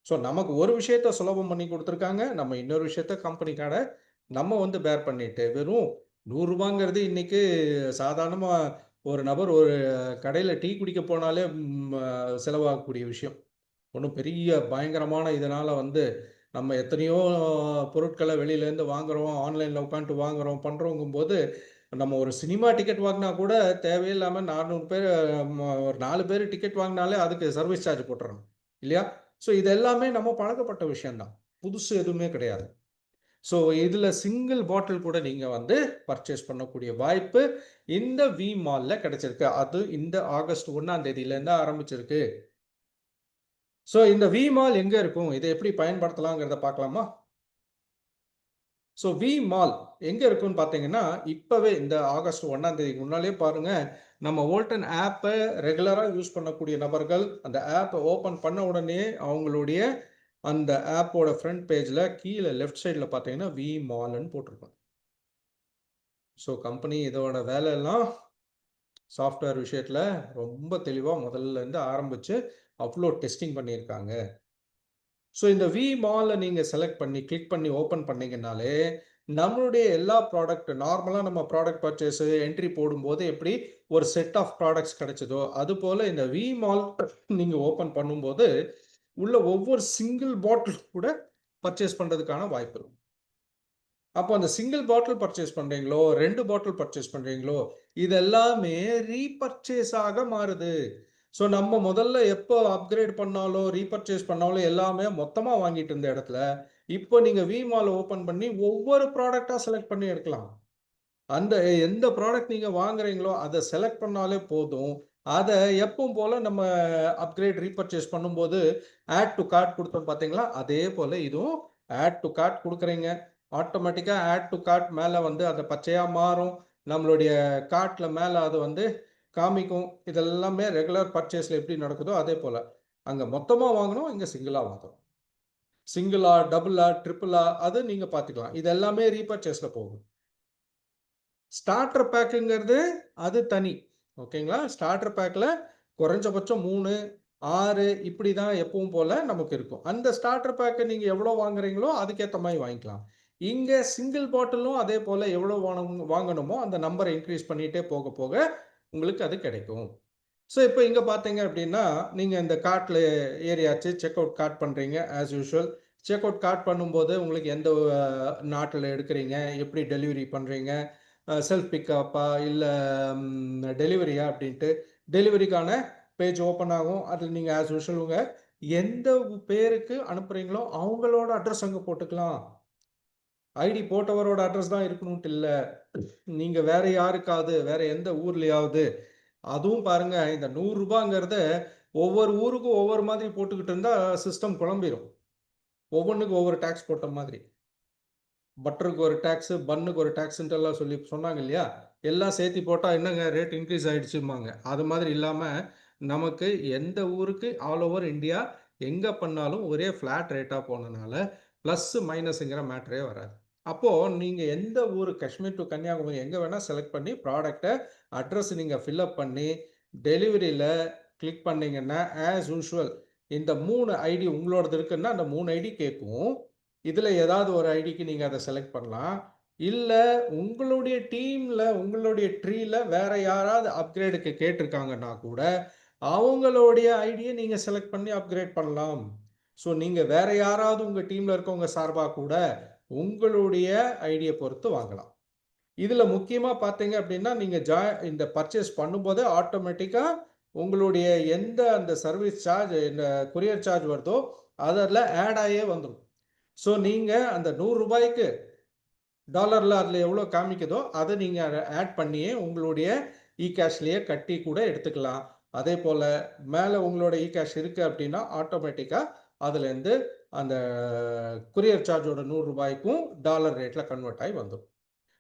ஸோ, நமக்கு ஒரு விஷயத்த சுலபம் பண்ணி குடுத்துருக்காங்க. நம்ம இன்னொரு விஷயத்த கம்பெனிக்கான நம்ம வந்து பேர் பண்ணிட்டு, வெறும் ரூ. 100ங்கிறது இன்னைக்கு சாதாரணமா ஒரு நபர் ஒரு கடையில டீ குடிக்க போனாலே செலவாகக்கூடிய விஷயம். ஒண்ணும் பெரிய பயங்கரமான இதனால வந்து நம்ம எத்தனையோ பொருட்கள வெளியிலேருந்து வாங்குறோம். ஆன்லைன்ல உட்காந்துட்டு வாங்குறோம், பண்றோங்கும்போது, நம்ம ஒரு சினிமா டிக்கெட் வாங்குனா கூட தேவையில்லாம 400 பேர் ஒரு 4 பேரு டிக்கெட் வாங்குனாலே அதுக்கு சர்வீஸ் சார்ஜ் போட்டுர்றாங்க. இல்லையா? ஸோ இது எல்லாமே நம்ம பழக்கப்பட்ட விஷயம் தான். புதுசு எதுவுமே கிடையாது. ஸோ இதுல சிங்கிள் பாட்டில் கூட நீங்க வந்து பர்ச்சேஸ் பண்ணக்கூடிய வாய்ப்பு இந்த வி மால்ல கிடைச்சிருக்கு. அது இந்த ஆகஸ்ட் 1ஆம் தேதியிலேருந்து ஆரம்பிச்சிருக்கு. ஸோ இந்த வி மால் எங்க இருக்கும்? இத எப்படி பயன்படுத்தலாங்கிறத பார்க்கலாமா? ஸோ வி மால் எங்க இருக்குன்னு பார்த்தீங்கன்னா, இப்பவே இந்த ஆகஸ்ட் 1ஆம் தேதிக்கு முன்னாலயே பாருங்க, நம்ம வோல்டன் ஆப்ப ரெகுலரா யூஸ் பண்ணக்கூடிய நபர்கள், அந்த ஆப்ப ஓப்பன் பண்ண உடனே அவங்களுடைய அந்த ஆப்போட ஃப்ரண்ட் பேஜ்ல கீழ லெஃப்ட் சைட்ல பார்த்தீங்கன்னா, வி மால்ன்னு போட்டிருக்கும். ஸோ கம்பெனி இதோட வேலை எல்லாம் சாஃப்ட்வேர் விஷயத்துல ரொம்ப தெளிவா முதல்ல இருந்து ஆரம்பிச்சு, அவ்ளோ டெஸ்டிங் பண்ணியிருக்காங்க. ஸோ இந்த வி மால்ல நீங்க செலக்ட் பண்ணி, கிளிக் பண்ணி ஓப்பன் பண்ணீங்கன்னாலே, நம்மளுடைய எல்லா ப்ராடக்ட் நார்மலா நம்ம ப்ராடக்ட் பர்ச்சேஸ் என்ட்ரி போடும்போது எப்படி ஒரு செட் ஆஃப் ப்ராடக்ட்ஸ் கிடைச்சதோ, அதுபோல இந்த வி மால் நீங்க ஓப்பன் பண்ணும்போது, உள்ள ஒவ்வொரு சிங்கிள் பாட்டில் கூட பர்ச்சேஸ் பண்றதுக்கான வாய்ப்பு இருக்கும். அப்போ அந்த சிங்கிள் பாட்டில் பர்ச்சேஸ் பண்றீங்களோ, 2 பாட்டில் பர்ச்சேஸ் பண்றீங்களோ, இது எல்லாமே ரீபர்ச்சேஸ் ஆக மாறுது. ஸோ நம்ம முதல்ல எப்போ அப்கிரேட் பண்ணாலும், ரீபர்ச்சேஸ் பண்ணாலும் எல்லாமே மொத்தமா வாங்கிட்டு இருந்த இடத்துல, இப்போ நீங்க வி மால் ஓப்பன் பண்ணி ஒவ்வொரு ப்ராடக்ட்டா செலக்ட் பண்ணி எடுக்கலாம். அந்த எந்த ப்ராடக்ட் நீங்க வாங்குறீங்களோ, அத செலக்ட் பண்ணாலே போதும். அத எப்பவும் போல நம்ம அப்கிரேட், ரீபர்ச்சேஸ் பண்ணும்போது, ஆட் டூ கார்ட் குடுத்தோம் பார்த்தீங்களா? அதே போல இதுவும் ஆட் டூ கார்ட் குடுக்குறீங்க. ஆட்டோமேட்டிக்கா ஆட் டூ கார்ட் மேல வந்து அது பச்சையா மாறும். நம்மளுடைய கார்ட்ல மேல அது வந்து காமிக்கும். இதெல்லாமே ரெகுலர் பர்ச்சேஸ்ல எப்படி நடக்குதோ, அதே போல. அங்க மொத்தமா வாங்கணும், இங்க சிங்கிளா வாங்கணும். சிங்கிளா, டபுளா, ட்ரிபிளா அது நீங்க பார்த்துக்கலாம். இது எல்லாமே ரீபர்ச்சேஸ்ல போகும். ஸ்டார்டர் பேக்குங்கிறது அது தனி. ஓகேங்களா? ஸ்டார்டர் பேக்ல குறைஞ்சபட்சம் 3, 6 இப்படி தான் எப்பவும் போல நமக்கு இருக்கும். அந்த ஸ்டார்டர் பேக்க நீங்க எவ்வளோ வாங்குறீங்களோ, அதுக்கேத்த மாரி வாங்கிக்கலாம். இங்க சிங்கிள் பாட்டிலும் அதே போல எவ்வளோ வாங்கணுமோ, அந்த நம்பர இன்கிரீஸ் பண்ணிட்டே போக போக உங்களுக்கு அது கிடைக்கும். ஸோ, இப்ப இங்க பார்த்தீங்க அப்படின்னா, நீங்க இந்த கார்ட்ல ஏறியாச்சு. செக் அவுட் கார்ட் பண்றீங்க as usual. Check out card பண்ணும்போது உங்களுக்கு எந்த நாட்டுல எடுக்குறீங்க? எப்படி டெலிவரி பண்றீங்க? செல்ஃப் பிக்கப்பா? இல்ல டெலிவரியா? அப்படின்ட்டு. டெலிவரிக்கான பேஜ் ஓப்பன் ஆகும். அதில நீங்க ஆஸ் யூசுவல் உங்க எந்த பேருக்கு அனுப்புறீங்களோ, அவங்களோட அட்ரஸ் அங்க போட்டுக்கலாம். ஐடி போட்டவரோட அட்ரஸ் தான் இருக்கணுன்ட்டு இல்ல. நீங்க வேற யாருக்காவது, வேற எந்த ஊர்லயாவது அதுவும் பாருங்க இந்த ரூ. 100ங்கிறத ஒவ்வொரு ஊருக்கும் ஒவ்வொரு மாதிரி போட்டுக்கிட்டு இருந்தா சிஸ்டம் குழம்பிரும். ஒவ்வொன்னுக்கும் ஒவ்வொரு டாக்ஸ் போட்ட மாதிரி. பட்டருக்கு ஒரு டாக்ஸ், பன்னுக்கு ஒரு டாக்ஸ்ன்ட்டு எல்லாம் சொல்லி சொன்னாங்க இல்லையா? எல்லாம் சேர்த்து போட்டா என்னங்க ரேட் இன்கிரீஸ் ஆயிடுச்சும்பாங்க. அது மாதிரி இல்லாம நமக்கு எந்த ஊருக்கு ஆல் ஓவர் இந்தியா எங்கே பண்ணாலும் ஒரே ஃப்ளாட் ரேட்டாக போனனால ப்ளஸ் மைனஸுங்கிற மேட்ரே வராது. அப்போது நீங்கள் எந்த ஊர் காஷ்மீர் டு கன்னியாகுமரி எங்கே வேணால் செலக்ட் பண்ணி ப்ராடக்டை அட்ரஸ் நீங்கள் ஃபில்அப் பண்ணி டெலிவரியில் கிளிக் பண்ணிங்கன்னா ஆஸ் யூஷுவல் இந்த 3 ஐடி உங்களோடது இருக்குன்னா அந்த 3 ஐடி கேட்கும். இதில் ஏதாவது ஒரு ஐடிக்கு நீங்கள் அதை செலக்ட் பண்ணலாம். இல்லை உங்களுடைய டீமில் உங்களுடைய ட்ரீல வேற யாராவது அப்கிரேடுக்கு கேட்டிருக்காங்கன்னா கூட அவங்களுடைய ஐடியை நீங்கள் செலக்ட் பண்ணி அப்கிரேட் பண்ணலாம். ஸோ நீங்கள் வேற யாராவது உங்கள் டீமில் இருக்கவங்க சார்பாக கூட உங்களுடைய ஐடியை பொறுத்து வாங்கலாம். இதில் முக்கியமாக பார்த்தீங்க அப்படின்னா நீங்கள் இந்த பர்ச்சேஸ் பண்ணும்போது ஆட்டோமேட்டிக்காக உங்களுடைய எந்த அந்த சர்வீஸ் சார்ஜ் இந்த கொரியர் சார்ஜ் வருதோ அதில் ஆட் ஆகியே வந்துடும். ஸோ நீங்கள் அந்த $100 டாலரில் அதில் எவ்வளோ காமிக்குதோ அதை நீங்கள் ஆட் பண்ணியே உங்களுடைய இ-கேஷ்லேயே கட்டி கூட எடுத்துக்கலாம். அதே போல் மேலே உங்களோட இ-கேஷ் இருக்குது அப்படின்னா ஆட்டோமேட்டிக்காக அதுலேருந்து அந்த கொரியர் சார்ஜோட $100க்கும் டாலர் ரேட்டில் கன்வெர்ட் ஆகி வந்துடும்.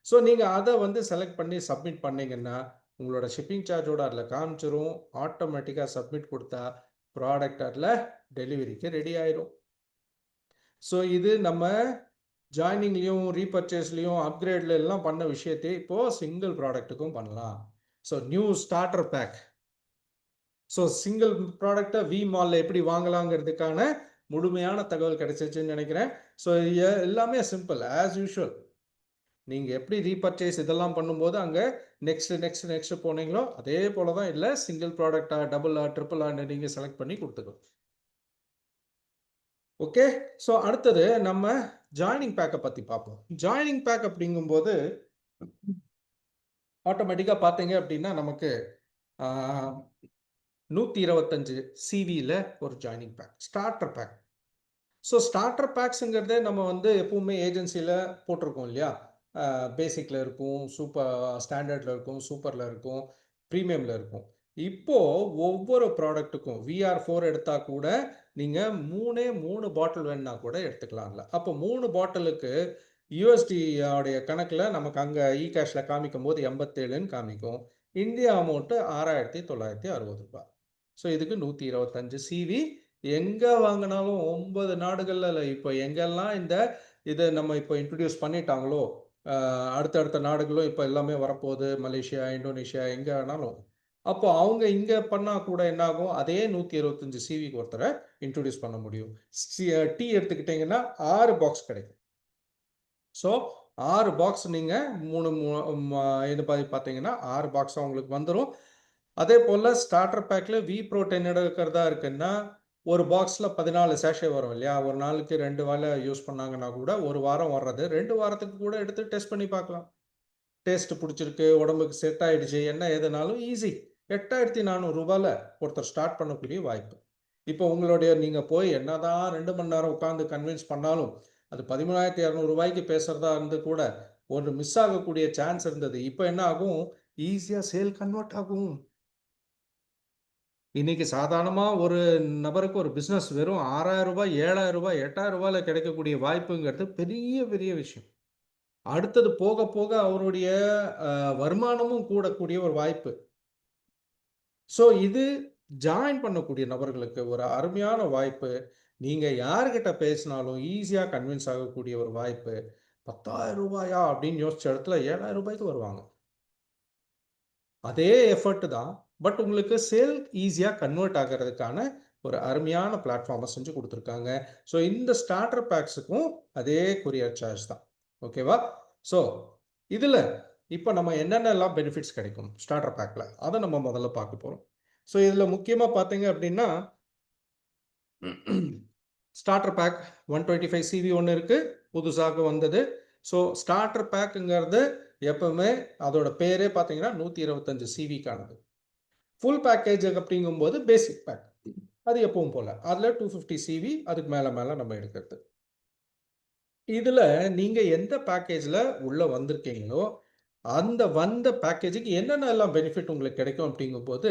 ஸோ நீங்கள் அதை வந்து செலக்ட் பண்ணி சப்மிட் பண்ணிங்கன்னா உங்களோட ஷிப்பிங் சார்ஜோட அதில் காமிச்சிரும். ஆட்டோமேட்டிக்காக சப்மிட் கொடுத்தா ப்ராடக்ட் அதில் டெலிவரிக்கு ரெடி ஆயிடும். ஸோ இது நம்ம ஜாயினிங்லேயும் ரீபர்ச்சேஸ்லேயும் அப்கிரேட்ல எல்லாம் பண்ண விஷயத்தை இப்போது சிங்கிள் ப்ராடக்ட்டுக்கும் பண்ணலாம். So new starter pack. So single ப்ராடக்டை வி மாலில் எப்படி வாங்கலாங்கிறதுக்கான முழுமையான தகவல் கிடைச்சிச்சுன்னு நினைக்கிறேன். ஸோ எல்லாமே சிம்பிள் ஆஸ் யூஷுவல். நீங்கள் எப்படி ரீபர்ச்சேஸ் இதெல்லாம் பண்ணும்போது அங்கே நெக்ஸ்ட் போனீங்களோ அதே போல தான் இல்லை சிங்கிள் ப்ராடக்டா டபுளா ட்ரிபிளான்னு நீங்கள் செலக்ட் பண்ணி கொடுத்துக்கணும். ஓகே, ஸோ அடுத்தது நம்ம ஜாயினிங் பேக்கை பற்றி பார்ப்போம். ஜாயினிங் பேக் அப்படிங்கும்போது ஆட்டோமேட்டிக்காக பார்த்தீங்க அப்படின்னா நமக்கு 125 சிவியில் ஒரு joining pack starter pack. So starter பேக்ஸுங்கிறதே நம்ம வந்து எப்பவுமே ஏஜென்சியில் போட்டிருக்கோம் இல்லையா. பேசிக்கில் இருக்கும், சூப்பர் ஸ்டாண்டர்டில் இருக்கும், சூப்பரில் இருக்கும், ப்ரீமியமில் இருக்கும். இப்போது ஒவ்வொரு ப்ராடக்ட்டுக்கும் VR4 எடுத்தால் கூட நீங்கள் 3 பாட்டில் வேணுன்னா கூட எடுத்துக்கலாம்ல. அப்போ 3 பாட்டிலுக்கு USD உடைய கணக்கில் நமக்கு அங்கே இ-கேஷில் காமிக்கும் போது 87ன்னு காமிக்கும். India amount $6,960. ஸோ இதுக்கு 125 சிவி. எங்கே வாங்கினாலும் 9 நாடுகளில் இப்போ எங்கெல்லாம் இதை நம்ம இப்போ இன்ட்ரடியூஸ் பண்ணிட்டாங்களோ அடுத்தடுத்த நாடுகளும் இப்போ எல்லாமே வரப்போகுது. மலேசியா, இந்தோனேஷியா எங்கே வேணாலும். அப்போ அவங்க இங்கே பண்ணால் கூட என்னாகும், அதே 125 சிவிக்கு ஒருத்தரை இன்ட்ரடியூஸ் பண்ண முடியும். டீ எடுத்துக்கிட்டிங்கன்னா 6 பாக்ஸ் கிடைக்கும். ஸோ 6 பாக்ஸ் நீங்கள் 3 இது பார்த்தீங்கன்னா 6 பாக்ஸாக உங்களுக்கு வந்துடும். அதே போல் ஸ்டார்டர் பேக்கில் V-Pro10 எடுக்கிறதா இருக்குன்னா ஒரு பாக்ஸில் 14 சேஷே வரும் இல்லையா. ஒரு நாளுக்கு 2 வேளை யூஸ் பண்ணாங்கன்னா கூட ஒரு வாரம் வர்றது 2 வாரத்துக்கு கூட எடுத்து டெஸ்ட் பண்ணி பார்க்கலாம். டேஸ்ட் பிடிச்சிருக்கு, உடம்புக்கு செட் ஆகிடுச்சு, என்ன ஏதுனாலும் ஈஸி. $8,400 ஒருத்தர் ஸ்டார்ட் பண்ணக்கூடிய வாய்ப்பு. இப்போ உங்களுடைய நீங்கள் போய் என்னதான் 2 மணி நேரம் உட்காந்து கன்வின்ஸ் பண்ணாலும் அது $13,200 பேசுகிறதா இருந்து கூட ஒரு மிஸ் ஆகக்கூடிய சான்ஸ் இருந்தது. இப்போ என்ன ஆகும், ஈஸியாக சேல் கன்வெர்ட் ஆகும். இன்னைக்கு சாதாரணமாக ஒரு நபருக்கு ஒரு பிஸ்னஸ் வெறும் $6,000, $7,000, $8,000 கிடைக்கக்கூடிய வாய்ப்புங்கிறது பெரிய பெரிய விஷயம். அடுத்தது போக போக அவருடைய வருமானமும் கூடக்கூடிய ஒரு வாய்ப்பு. ஸோ இது ஜாயின் பண்ணக்கூடிய நபர்களுக்கு ஒரு அருமையான வாய்ப்பு. நீங்கள் யார்கிட்ட பேசினாலும் ஈஸியாக கன்வின்ஸ் ஆகக்கூடிய ஒரு வாய்ப்பு. $10,000 அப்படின்னு யோசிச்ச இடத்துல $7,000 வருவாங்க. அதே எஃபர்ட் தான், பட் உங்களுக்கு சேல் ஈஸியாக கன்வெர்ட் ஆகிறதுக்கான ஒரு அருமையான பிளாட்ஃபார்மை செஞ்சு கொடுத்துருக்காங்க. ஸோ இந்த ஸ்டார்டர் பேக்ஸுக்கும் அதே கொரியர் சார்ஜ் தான். ஓகேவா? ஸோ இதில் இப்போ நம்ம என்னென்னலாம் பெனிஃபிட்ஸ் கிடைக்கும் ஸ்டார்டர் பேக்கில், அதை நம்ம முதல்ல பார்க்க போகிறோம். ஸோ இதில் முக்கியமாக பார்த்தீங்க அப்படின்னா ஸ்டார்டர் பேக் 125 சிவி ஒன்று இருக்குது, புதுசாக வந்தது. ஸோ ஸ்டார்டர் பேக்குங்கிறது எப்பவுமே அதோட பேரே பார்த்தீங்கன்னா 125 சிவிக்கானது. ஃபுல் பேக்கேஜ் அப்படிங்கும்போது பேசிக் பேக், அது எப்பவும் போல் அதில் 250 சிவி, அதுக்கு மேலே நம்ம எடுக்கிறது. இதில் நீங்கள் எந்த பேக்கேஜில் உள்ளே வந்திருக்கீங்களோ அந்த வந்த பேக்கேஜுக்கு என்னென்னலாம் பெனிஃபிட் உங்களுக்கு கிடைக்கும் அப்படிங்கும்போது,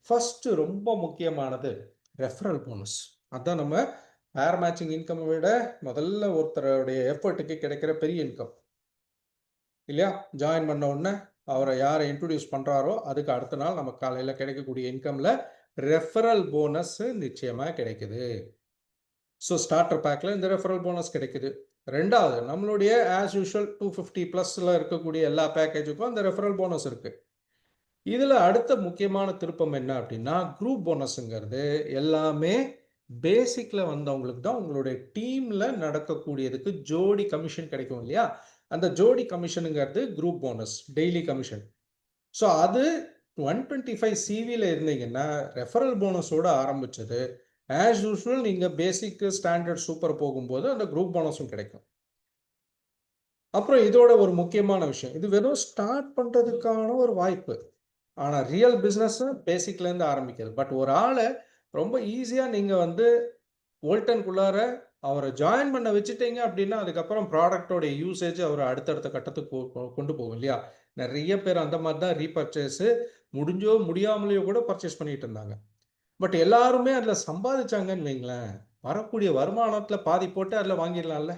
ஃபஸ்ட்டு ரொம்ப முக்கியமானது ரெஃபரல் போனஸ். அதுதான் நம்ம பேர் மேட்சிங் இன்கம் விட முதல்ல ஒருத்தருடைய எஃபர்ட்டுக்கு கிடைக்கிற பெரிய இன்கம் இல்லையா. ஜாயின் பண்ண உடனே அவரை யாரை இன்ட்ரடியூஸ் பண்ணுறாரோ அதுக்கு அடுத்த நாள் நமக்கு காலையில் கிடைக்கக்கூடிய இன்கமில் ரெஃபரல் போனஸ் நிச்சயமா கிடைக்குது. ஸோ ஸ்டார்டர் பேக்கில் இந்த ரெஃபரல் போனஸ் கிடைக்குது. ரெண்டாவது, நம்மளுடைய ஆஸ் யூஷுவல் 250 ப்ளஸில் இருக்கக்கூடிய எல்லா பேக்கேஜுக்கும் அந்த ரெஃபரல் போனஸ் இருக்குது. இதில் அடுத்த முக்கியமான திருப்பம் என்ன அப்படின்னா, குரூப் போனஸுங்கிறது எல்லாமே பேசிக்கில் வந்தவங்களுக்கு தான் உங்களுடைய டீமில் நடக்கக்கூடியதுக்கு ஜோடி கமிஷன் கிடைக்கும் இல்லையா? அந்த ஜோடி கமிஷனுங்கிறது group bonus, daily commission. So அது 125 சிவியில் இருந்தீங்கன்னா ரெஃபரல் போனஸோடு ஆரம்பிச்சது. ஆஸ் யூஷுவல் நீங்கள் பேசிக் ஸ்டாண்டர்ட் சூப்பர் போகும்போது அந்த குரூப் போனஸும் கிடைக்கும். அப்புறம் இதோட ஒரு முக்கியமான விஷயம், இது வெறும் ஸ்டார்ட் பண்ணுறதுக்கான ஒரு வாய்ப்பு. ஆனால் ரியல் பிஸ்னஸ் பேசிக்லேருந்து ஆரம்பிக்கிறது. பட் ஒரு ஆளை ரொம்ப ஈஸியாக நீங்கள் வந்து வோல்டனுக்குள்ளார அவரை ஜாயின் பண்ண வச்சுட்டீங்க அப்படின்னா அதுக்கப்புறம் ப்ராடக்டோட யூசேஜ் அவரை அடுத்தடுத்த கட்டத்துக்கு கொண்டு போகும் இல்லையா? நிறைய பேர் அந்த மாதிரி தான் ரீபர்ச்சேஸு முடிஞ்சோ முடியாமலேயோ கூட பர்ச்சேஸ் பண்ணிட்டு இருந்தாங்க. பட் எல்லாருமே அதில் சம்பாதிச்சாங்கன்னு வைங்களேன், வரக்கூடிய வருமானத்தில் பாதி போட்டு அதில் வாங்கிடலாம்ல.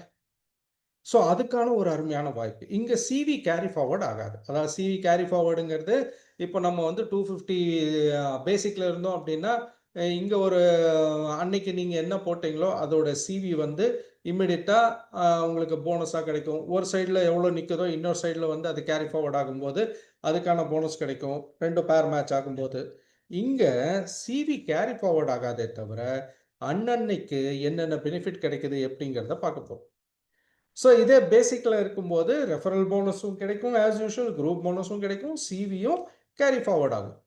ஸோ அதுக்கான ஒரு அருமையான வாய்ப்பு. இங்கே சிவி கேரி ஃபார்வர்ட் ஆகாது. அதாவது சிவி கேரி ஃபார்வர்டுங்கிறது இப்போ நம்ம வந்து 250 பேசிக்கில் இருந்தோம் அப்படின்னா இங்கே ஒரு அன்னைக்கு நீங்கள் என்ன போட்டிங்களோ அதோட சிவி வந்து இம்மிடியட்டாக உங்களுக்கு போனஸாக கிடைக்கும். ஒரு சைடில் எவ்வளோ நிற்குதோ இன்னொரு சைடில் வந்து அது கேரி ஃபார்வர்ட் ஆகும்போது அதுக்கான போனஸ் கிடைக்கும். 2 பேர் மேட்ச் ஆகும்போது. இங்கே சிவி கேரி ஃபார்வர்ட் ஆகாதே தவிர அன்னன்னைக்கு என்னென்ன பெனிஃபிட் கிடைக்குது எப்படிங்கிறத பார்க்க போகிறோம். ஸோ இதே பேசிக்கில் இருக்கும்போது ரெஃபரல் போனஸும் கிடைக்கும், ஆஸ் யூஷுவல் குரூப் போனஸும் கிடைக்கும், சிவியும் கேரி ஃபார்வர்ட் ஆகும்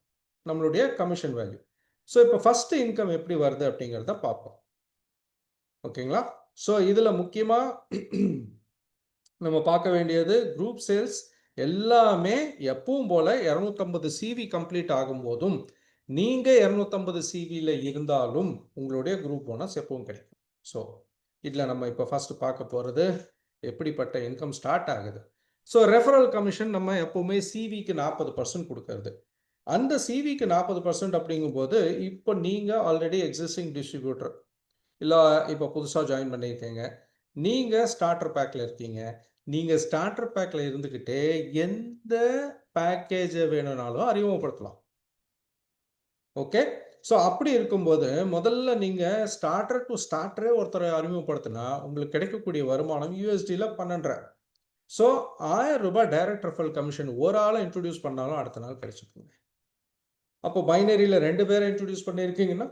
நம்மளுடைய கமிஷன் வேல்யூ. ஸோ இப்போ ஃபஸ்ட்டு இன்கம் எப்படி வருது அப்படிங்கிறத பார்ப்போம். ஓகேங்களா? ஸோ இதில் முக்கியமாக நம்ம பார்க்க வேண்டியது குரூப் சேல்ஸ் எல்லாமே எப்பவும் போல் 250 சிவி கம்ப்ளீட் ஆகும்போதும் நீங்கள் 250 சிவியில் இருந்தாலும் உங்களுடைய குரூப் போனஸ் எப்பவும் கிடைக்கும். ஸோ இதில் நம்ம இப்போ ஃபஸ்ட்டு பார்க்க போகிறது எப்படிப்பட்ட இன்கம் ஸ்டார்ட் ஆகுது. ஸோ ரெஃபரல் கமிஷன் நம்ம எப்போவுமே சிவிக்கு 40% கொடுக்கறது. அந்த சிவிக்கு 40% அப்படிங்கும்போது இப்போ நீங்கள் ஆல்ரெடி எக்ஸிஸ்டிங் டிஸ்ட்ரிபியூட்டர் இல்லை இப்போ புதுசாக ஜாயின் பண்ணியிருக்கீங்க, நீங்கள் ஸ்டார்டர் பேக்கில் இருக்கீங்க. நீங்கள் ஸ்டார்டர் பேக்கில் இருந்துக்கிட்டே எந்த பேக்கேஜை வேணும்னாலும் அறிமுகப்படுத்தலாம். ஓகே, ஸோ அப்படி இருக்கும்போது முதல்ல நீங்கள் ஸ்டார்டர் டு ஸ்டார்டரே ஒருத்தரை அறிமுகப்படுத்தினா உங்களுக்கு கிடைக்கக்கூடிய வருமானம் யூஎஸ்டியில் 12,500. ஸோ 1000 ரூபாய் டைரக்ட் ரெஃபரல் கமிஷன் ஒரு ஆளை இன்ட்ரடியூஸ் பண்ணாலும் அடுத்த நாள் கிடைச்சிருக்குங்க. அப்போ பைனரியில் 2 பேரை இன்ட்ரடியூஸ் பண்ணியிருக்கீங்கன்னா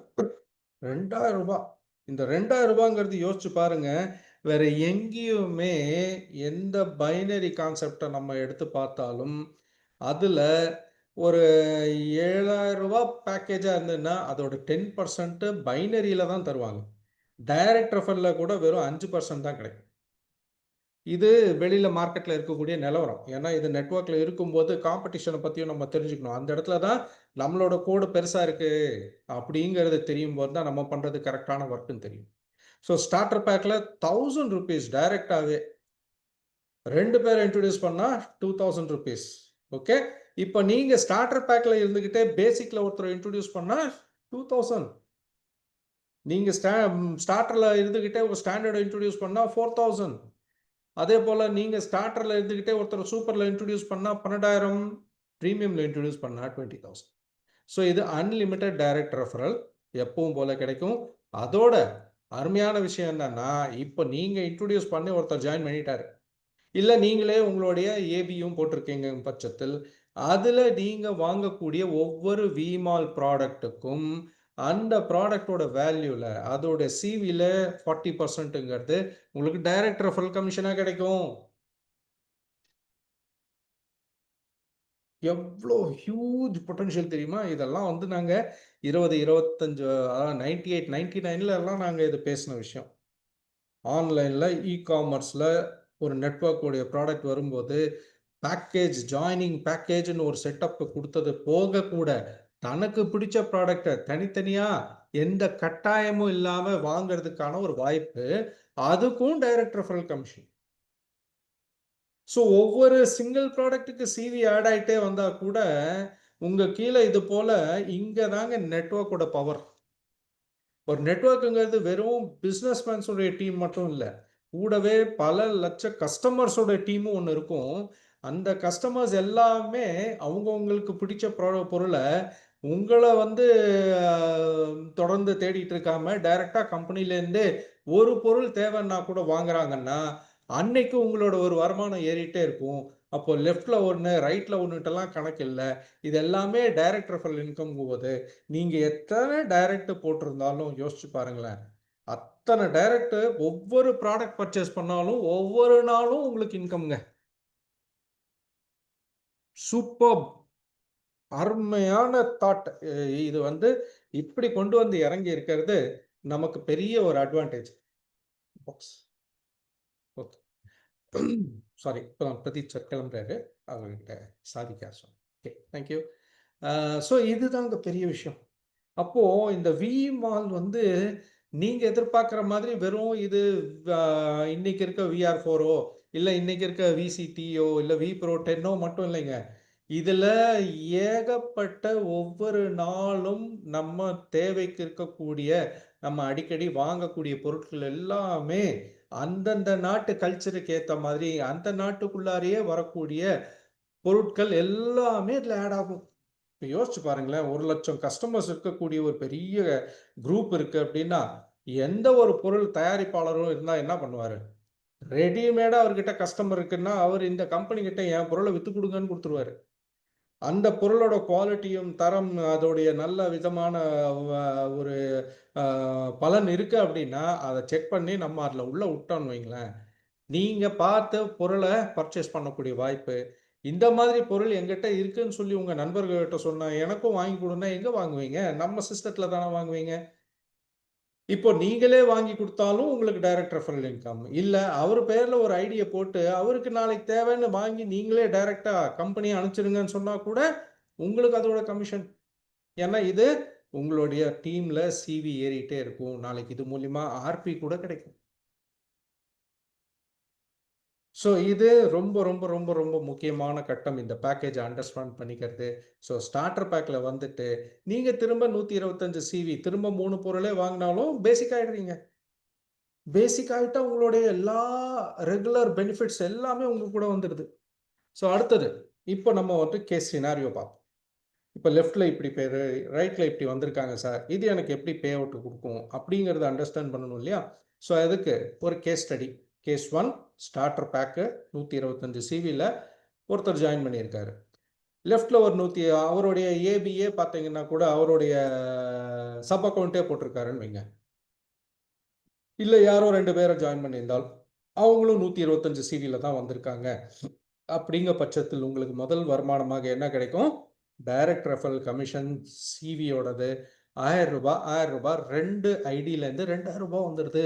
2000 ரூபாய். இந்த 2000 ரூபாங்கிறது யோசிச்சு பாருங்க, வேற எங்கேயுமே எந்த பைனரி கான்செப்டை நம்ம எடுத்து பார்த்தாலும் அதில் ஒரு 7000 ரூபாய் பேக்கேஜாக இருந்ததுன்னா அதோட 10% பைனரியில் தான் தருவாங்க. டைரக்ட் ரெஃபரில் கூட வெறும் 5% தான் கிடைக்கும். இது வெளியில் மார்க்கெட்டில் இருக்கக்கூடிய நிலவரம். ஏன்னா இது நெட்வொர்க்கில் இருக்கும்போது காம்படிஷனை பற்றியும் நம்ம தெரிஞ்சுக்கணும். அந்த இடத்துல தான் நம்மளோட கோடு பெருசாக இருக்குது அப்படிங்கிறது தெரியும் போது தான் நம்ம பண்ணுறது கரெக்டான ஒர்க்குன்னு தெரியும். ஸோ ஸ்டார்டர் பேக்கில் 1000 rupees டைரெக்டாகவே 2 பேரை இன்ட்ரடியூஸ் பண்ணால் 2000 rupees. ஓகே, இப்போ நீங்கள் ஸ்டார்டர் பேக்கில் இருந்துக்கிட்டே பேசிக்கில் ஒருத்தர் இன்ட்ரடியூஸ் பண்ணால் 2000. நீங்கள் ஸ்டார்டரில் இருந்துக்கிட்டே ஒரு ஸ்டாண்டர்டை இன்ட்ரடியூஸ் பண்ணால் 4000. அதே போல் நீங்கள் ஸ்டார்டரில் இருந்துக்கிட்டே ஒருத்தர் சூப்பரில் இன்ட்ரடியூஸ் பண்ணால் 12,000, ப்ரீமியமில் இன்ட்ரடியூஸ் பண்ணால் 20,000. ஸோ இது அன்லிமிட்டட் டைரக்ட் ரெஃபரல் எப்பவும் போல் கிடைக்கும். அதோட அருமையான விஷயம் என்னன்னா, இப்போ நீங்கள் இன்ட்ரடியூஸ் பண்ணி ஒருத்தர் ஜாயின் பண்ணிட்டாரு, இல்லை நீங்களே உங்களுடைய ஏபியும் போட்டிருக்கீங்க பட்சத்தில் அதில் நீங்கள் வாங்கக்கூடிய ஒவ்வொரு விமால் ப்ராடக்ட்டுக்கும் அந்த ப்ராடக்டோட வேல்யூவில் அதோட சிவியில் 40%ங்கிறது உங்களுக்கு டைரக்ட் ரெஃபரல் கமிஷனாக கிடைக்கும். எவ்வளோ ஹியூஜ் பொட்டன்ஷியல் தெரியுமா? இதெல்லாம் வந்து நாங்கள் 20, 25 அதாவது 98, 99ல எல்லாம் நாங்கள் இது பேசின விஷயம். ஆன்லைனில் இ-காமர்ஸில் ஒரு நெட்வொர்க்குடைய ப்ராடக்ட் வரும்போது பேக்கேஜ் ஜாயினிங் பேக்கேஜ்னு ஒரு செட்டப் கொடுத்தது போக கூட தனக்கு பிடிச்ச ப்ராடக்டை தனித்தனியாக எந்த கட்டாயமும் இல்லாமல் வாங்கிறதுக்கான ஒரு வாய்ப்பு, அதுக்கும் டைரக்ட் ரெஃபரல் கமிஷன். ஸோ ஒவ்வொரு சிங்கிள் ப்ராடக்ட்டுக்கு சிவி ஆட் ஆகிட்டே வந்தால் கூட உங்கள் கீழே இது போல் இங்கே தாங்க நெட்வொர்க்கோட பவர். ஒரு நெட்வொர்க்குங்கிறது வெறும் பிஸ்னஸ்மேன்ஸோடைய டீம் மட்டும் இல்லை, கூடவே பல லட்ச கஸ்டமர்ஸோட டீமும் ஒன்று இருக்கும். அந்த கஸ்டமர்ஸ் எல்லாமே அவங்கவுங்களுக்கு பிடிச்ச பொருளை உங்கள வந்து தொடர்ந்து தேடிட்டு இருக்காம, டைரக்ட்டா கம்பெனிலேருந்தே ஒரு பொருள் தேவைன்னா கூட வாங்குறாங்கன்னா, அன்னைக்கு உங்களோட ஒரு வருமானம் ஏறிட்டே இருக்கும். அப்போ லெஃப்ட்ல 1, ரைட்ல 1ட்டெல்லாம் கணக்கு இல்ல. இது எல்லாமே டைரக்ட் ரெஃபரல் இன்கம்ங்கும்போது, நீங்க எத்தன டைரக்ட் போட்டிருந்தாலும் யோசிச்சு பாருங்களேன். அத்தன டைரக்ட் ஒவ்வொரு ப்ராடக்ட் பர்ச்சேஸ் பண்ணாலும், ஒவ்வொரு நாளும் உங்களுக்கு இன்கம்ங்க. சூப்பர்ப்! அருமையான தாட். இது வந்து இப்படி கொண்டு வந்து இறங்கி இருக்கிறது நமக்கு பெரிய ஒரு அட்வான்டேஜ். பாக்ஸ். ஓகே. சாரி. இப்பதான் பிரதீப் சார் கிளம்புறாரு. அவர்கிட்ட சாதிக்க சொன்னேன். ஓகே. Thank you. ஸோ இதுதாங்க பெரிய விஷயம். அப்போ இந்த வி மால் வந்து நீங்க எதிர்பார்க்கிற மாதிரி வெறும் இது அ இன்னைக்கு இருக்க VR4ஓ, இல்ல இன்னைக்கு இருக்க VCTயோ, இல்ல V Pro 10ஓ மட்டும் இல்லைங்க. இதுல ஏகப்பட்ட ஒவ்வொரு நாளும் நம்ம தேவைக்கு இருக்கக்கூடிய, நம்ம அடிக்கடி வாங்கக்கூடிய பொருட்கள் எல்லாமே அந்தந்த நாட்டு கல்ச்சருக்கு ஏத்த மாதிரி, அந்த நாட்டுக்குள்ளாரையே வரக்கூடிய பொருட்கள் எல்லாமே இதுல ஆட் ஆகும். இப்ப யோசிச்சு பாருங்களேன். 1,00,000 கஸ்டமர்ஸ் இருக்கக்கூடிய ஒரு பெரிய குரூப் இருக்கு அப்டின்னா, எந்த ஒரு பொருள் தயாரிப்பாளரும் இருந்தா என்ன பண்ணுவாரு? ரெடிமேடா அவர்கிட்ட கஸ்டமர் இருக்குன்னா, அவரு இந்த கம்பெனி கிட்ட என் பொருள வித்து குடுங்கன்னு குடுத்துருவாரு. அந்த பொருளோட குவாலிட்டியும், தரம், அதோடைய நல்ல விதமான வ ஒரு அ பலன் இருக்கு அப்டின்னா, அத செக் பண்ணி நம்ம அதுல உள்ள விட்டோம்னு வைங்களேன், நீங்க பார்த்த பொருள பர்ச்சேஸ் பண்ணக்கூடிய வாய்ப்பு. இந்த மாதிரி பொருள் என்கிட்ட இருக்குன்னு சொல்லி உங்க நண்பர்கள்ட்ட சொன்னா, எனக்கும் வாங்கி குடுன்னா எங்க வாங்குவீங்க? நம்ம சிஸ்டத்துல தானே வாங்குவீங்க. இப்போ நீங்களே வாங்கி குடுத்தாலும் உங்களுக்கு டைரக்ட் ரெஃபரல் இன்கம். இல்ல அவரு பேர்ல ஒரு ஐடிய போட்டு, அவருக்கு நாளைக்கு தேவைன்னு வாங்கி நீங்களே டைரக்ட்டா கம்பெனி அனுப்பிச்சுடுங்கன்னு சொன்னா கூட, உங்களுக்கு அதோட கமிஷன். ஏன்னா இது உங்களுடைய டீம்ல சிவி ஏறிட்டே இருக்கும். நாளைக்கு இது மூலியமா ஆர்பி கூட கிடைக்கும். ஸோ இது ரொம்ப, ரொம்ப, ரொம்ப, ரொம்ப முக்கியமான கட்டம். இந்த பேக்கேஜ அண்டர்ஸ்டாண்ட் பண்ணிக்கிறது. ஸோ ஸ்டார்டர் பேக்ல வந்துட்டு, நீங்க திரும்ப 125 சிவி திரும்ப 3 பொருளே வாங்குனாலும் பேசிக் ஆயிடுவீங்க. பேசிக் ஆயிட்டா உங்களுடைய எல்லா ரெகுலர் பெனிஃபிட்ஸ் எல்லாமே உங்க கூட வந்துடுது. ஸோ அடுத்தது, இப்போ நம்ம வந்து கேஸ் சினாரியோ பார்ப்போம். இப்போ லெஃப்ட்ல இப்படி பேரு, ரைட்ல இப்படி வந்திருக்காங்க சார். இது எனக்கு எப்படி பே அவுட் குடுக்கும்? அப்படிங்கிறத அண்டர்ஸ்டாண்ட் பண்ணணும் இல்லையா? ஸோ அதுக்கு ஒரு case study. Case 1 starter pack 125 சிவில ஒருத்தர் ஜாயின் பண்ணியிருக்காரு. லெஃப்ட்ல ஒரு 100 அவருடைய ஏபிஏ பார்த்தீங்கன்னா கூட அவருடைய சப் அக்கவுண்டே போட்டிருக்காருன்னு வைங்க. இல்ல யாரோ 2 பேர ஜாயின் பண்ணியிருந்தால், அவங்களும் 125 சிவில தான் வந்திருக்காங்க. அப்படிங்கிற பட்சத்தில் உங்களுக்கு முதல் வருமானமாக என்ன கிடைக்கும்? டைரக்ட் ரெஃபரல் கமிஷன் சிவியோடது ரூ. 1000 ரூ. 1000 2 ஐடியிலேருந்து ரூ. 2000 வந்துடுது.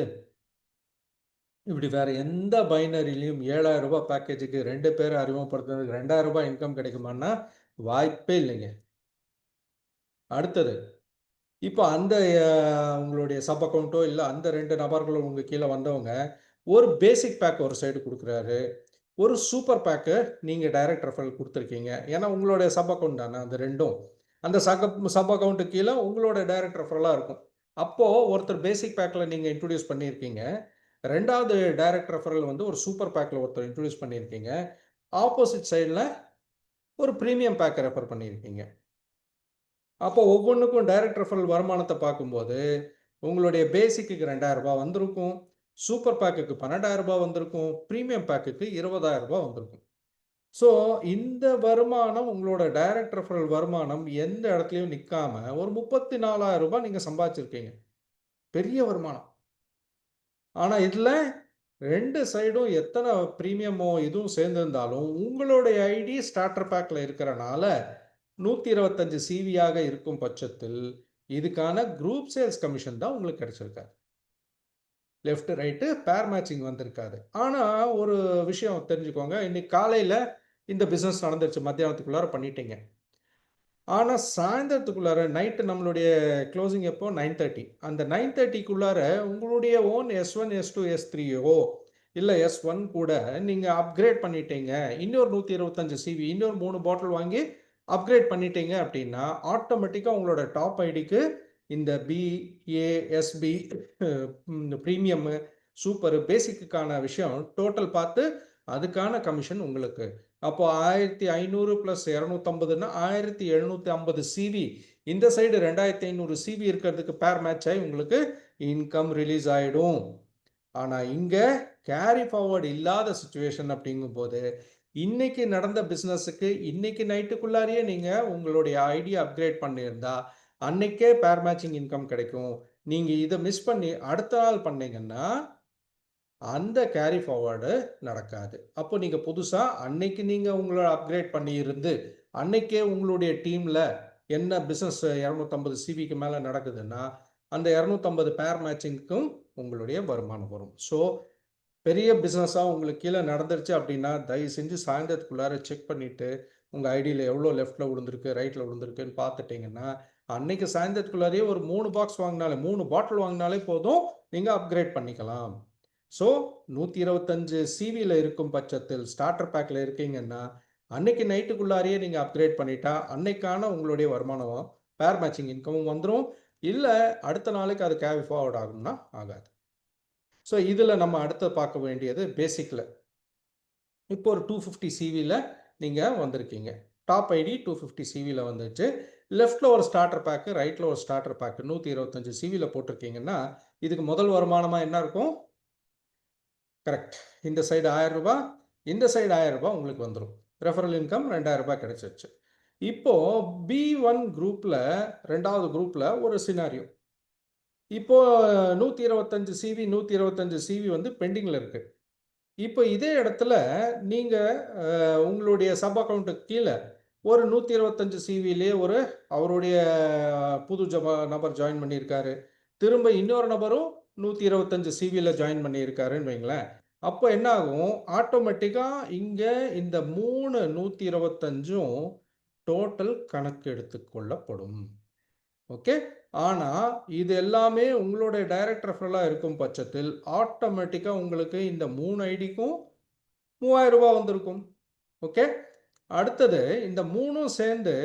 இப்படி வேற எந்த பைனரியிலயும் ரூ. 7000 பேக்கேஜுக்கு 2 பேர அறிமுகப்படுத்துறதுக்கு ரூ. 2000 இன்கம் கிடைக்குமான்னா, வாய்ப்பே இல்லைங்க. அடுத்தது, இப்போ அந்த உங்களுடைய சப் அக்கவுண்டோ இல்ல அந்த 2 நபர்களும் உங்க கீழ வந்தவங்க, ஒரு பேசிக் பேக் ஒரு சைடு குடுக்குறாரு. ஒரு சூப்பர் பேக்கு நீங்க டைரக்ட் ரெஃபரல் குடுத்துருக்கீங்க. ஏன்னா, உங்களுடைய சப் அக்கவுண்ட் தானே அந்த 2ம். அந்த சப் அக்கவுண்ட்க்கு கீழ உங்களோட டைரக்ட் ரெஃபரலா இருக்கும். அப்போ ஒருத்தர் பேசிக் பேக்ல நீங்க இன்ட்ரோடியூஸ் பண்ணியிருக்கீங்க. 2வது டைரக்ட் ரெஃபரல் வந்து ஒரு சூப்பர் பேக்ல ஒருத்தர் இன்ட்ரோடியூஸ் பண்ணியிருக்கீங்க. ஆப்போசிட் சைட்ல ஒரு பிரீமியம் பேக்க ரெஃபர் பண்ணியிருக்கீங்க. அப்போ ஒவ்வொன்னுக்கும் டைரக்ட் ரெஃபரல் வருமானத்த பார்க்கும்போது, உங்களுடைய பேசிக்குக்கு ரூ. 2000 வந்திருக்கும். சூப்பர் பேக்குக்கு ரூ. 12,000 வந்திருக்கும். பிரீமியம் பேக்குக்கு ரூ. 20,000 வந்திருக்கும். ஸோ, இந்த வருமானம் உங்களோட டைரக்ட் ரெஃபரல் வருமானம் எந்த இடத்துலயும் நிக்காம, ஒரு ரூ. 34,000 நீங்க சம்பாதிச்சிருக்கீங்க. பெரிய வருமானம். ஆனா, இதுல 2 சைடும் எத்தன பிரீமியமோ இதுவும் சேர்ந்திருந்தாலும், உங்களுடைய ஐடி ஸ்டார்டர் பேக்ல இருக்கறனால, 125 சிவியாக இருக்கும் பட்சத்தில், இதுக்கான குரூப் சேல்ஸ் கமிஷன் தான் உங்களுக்கு கிடைச்சிருக்காது. லெஃப்ட், ரைட்டு பேர் மேட்சிங் வந்திருக்காது. ஆனா, ஒரு விஷயம் தெரிஞ்சுக்கோங்க. இன்னைக்கு காலையில இந்த பிசினஸ் நடந்துருச்சு. மத்தியானத்துக்குள்ளார பண்ணிட்டீங்க. ஆனா, சாயந்தரத்துக்குள்ளார நைட் நம்மளுடைய குளோசிங் எப்போ 9:30 அந்த 9:30க்குள்ளார உங்களுடைய ஓன் S1, S2, S3யோ இல்ல S1 கூட நீங்க அப்கிரேட் பண்ணிட்டீங்க. இன்னொரு 125 சிவி இன்னொரு 3 பாட்டில் வாங்கி அப்கிரேட் பண்ணிட்டீங்க அப்படின்னா, ஆட்டோமேட்டிக்கா உங்களோட டாப் ஐடிக்கு இந்த பி, ஏ, எஸ்பி, இந்த பிரீமியம், சூப்பர், பேசிக்குக்கான விஷயம் டோட்டல் பார்த்து அதுக்கான கமிஷன் உங்களுக்கு. அப்போ 1500 + 250ன்னா 1750 சிவி. இந்த சைடு 2500 சிவி இருக்கிறதுக்கு பேர் மேட்ச் ஆகி உங்களுக்கு இன்கம் ரிலீஸ் ஆயிடும். ஆனா இங்க கேரி ஃபார்வர்ட் இல்லாத சிச்சுவேஷன் அப்படிங்கும்போது இன்னைக்கு நடந்த பிசினஸுக்கு இன்னைக்கு நைட்டுக்குள்ளாரியே நீங்க உங்களுடைய ஐடியா அப்கிரேட் பண்ணியிருந்தா அன்னைக்கே பேர் மேட்சிங் இன்கம் கிடைக்கும். நீங்க இதை மிஸ் பண்ணி அடுத்த நாள் பண்ணீங்கன்னா அந்த கேரி ஃபார்வர்டு நடக்காது. அப்போ நீங்க புதுசா அன்னைக்கு நீங்க உங்களை அப்கிரேட் பண்ணியிருந்து அன்னைக்கே உங்களுடைய டீம்ல என்ன பிசினஸ் 250 சிவிக்கு மேல நடக்குதுன்னா அந்த 250 பேர் மேட்சிங்க்கும் உங்களுடைய வருமானம் வரும். ஸோ பெரிய பிஸ்னஸாக உங்களுக்கு கீழே நடந்துருச்சு அப்படின்னா தயவு செஞ்சு சாயந்தரத்துக்குள்ளார செக் பண்ணிவிட்டு உங்கள் ஐடியில் எவ்வளோ லெஃப்ட்டில் விழுந்திருக்கு ரைட்டில் விழுந்திருக்குன்னு பார்த்துட்டிங்கன்னா அன்னைக்கு சாயந்தரத்துக்குள்ளாரையே ஒரு 3 பாக்ஸ் வாங்கினாலே 3 பாட்டில் வாங்கினாலே போதும், நீங்கள் அப்கிரேட் பண்ணிக்கலாம். ஸோ 125 சிவியில் இருக்கும் பட்சத்தில் ஸ்டார்டர் பேக்கில் இருக்கீங்கன்னா அன்னைக்கு நைட்டுக்குள்ளாரையே நீங்கள் அப்கிரேட் பண்ணிட்டா அன்னைக்கான உங்களுடைய வருமானம் பேர் மேட்சிங் இன்கமும் வந்துடும். இல்லை அடுத்த நாளைக்கு அது கேரி ஃபார்வர்ட் ஆகும்னா ஆகாது. ஸோ இதில் நம்ம அடுத்து பார்க்க வேண்டியது பேசிக்கில். இப்போ ஒரு 250 சிவியில் நீங்கள் வந்திருக்கீங்க. டாப் ஐடி 250 சிவியில் வந்துச்சு. லெஃப்டில் ஒரு ஸ்டார்டர் பேக்கு, ரைட்டில் ஒரு ஸ்டார்டர் பேக்கு 125 சிவியில் போட்டிருக்கீங்கன்னா இதுக்கு முதல் வருமானமாக என்ன இருக்கும்? கரெக்ட். இந்த சைடு 1000 ரூபாய், இந்த சைடு 1000 ரூபாய் உங்களுக்கு வந்துடும். ரெஃபரல் இன்கம் 2000 ரூபாய் கிடைச்சிருச்சு. இப்போ B1 குரூப்பில் ரெண்டாவது குரூப்பில் ஒரு சினாரியோ. இப்போ 125 சிவி 125 சிவி வந்து பெண்டிங்கில் இருக்கு. இப்போ இதே இடத்துல நீங்க உங்களுடைய சப் அக்கௌண்ட்டுக்கு கீழே ஒரு 125 சிவிலே ஒரு அவருடைய புது நபர் ஜாயின் பண்ணியிருக்காரு. திரும்ப இன்னொரு நபரும் 125 சிவியில் ஜாயின் பண்ணியிருக்காருன்னு வைங்களேன். அப்போ என்ன ஆகும்? ஆட்டோமேட்டிக்காக இங்கே இந்த 3 125ம் டோட்டல் கணக்கு எடுத்துக்கொள்ளப்படும். ஓகே. ஆனால் இது எல்லாமே உங்களுடைய டைரக்ட் ரெஃபரலாக இருக்கும் பட்சத்தில் ஆட்டோமேட்டிக்காக உங்களுக்கு இந்த 3 ஐடிக்கும் 3000 ரூபாய் வந்திருக்கும். ஓகே. அடுத்தது இந்த 3ம் சேர்ந்து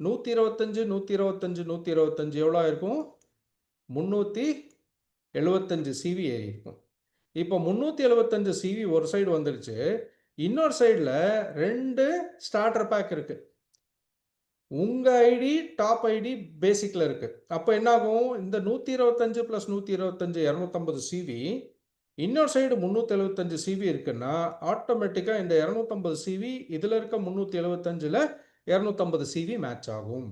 125 125 125 எவ்வளோ இருக்கும்? 375 சிவி ஏறி இருக்கும். இப்போ 375 சிவி ஒரு சைடு வந்துருச்சு. இன்னொரு சைடில் 2 ஸ்டார்டர் பேக் இருக்கு. உங்க ஐடி டாப் ஐடி பேசிக்ல இருக்கு. அப்போ என்ன ஆகும்? இந்த 125 + 125 250 சிவி இன்னொரு சைடு 375 சிவி இருக்குன்னா ஆட்டோமேட்டிக்கா இந்த 250 சிவி இதுல இருக்க 375ல 250 சிவி மேட்ச் ஆகும்.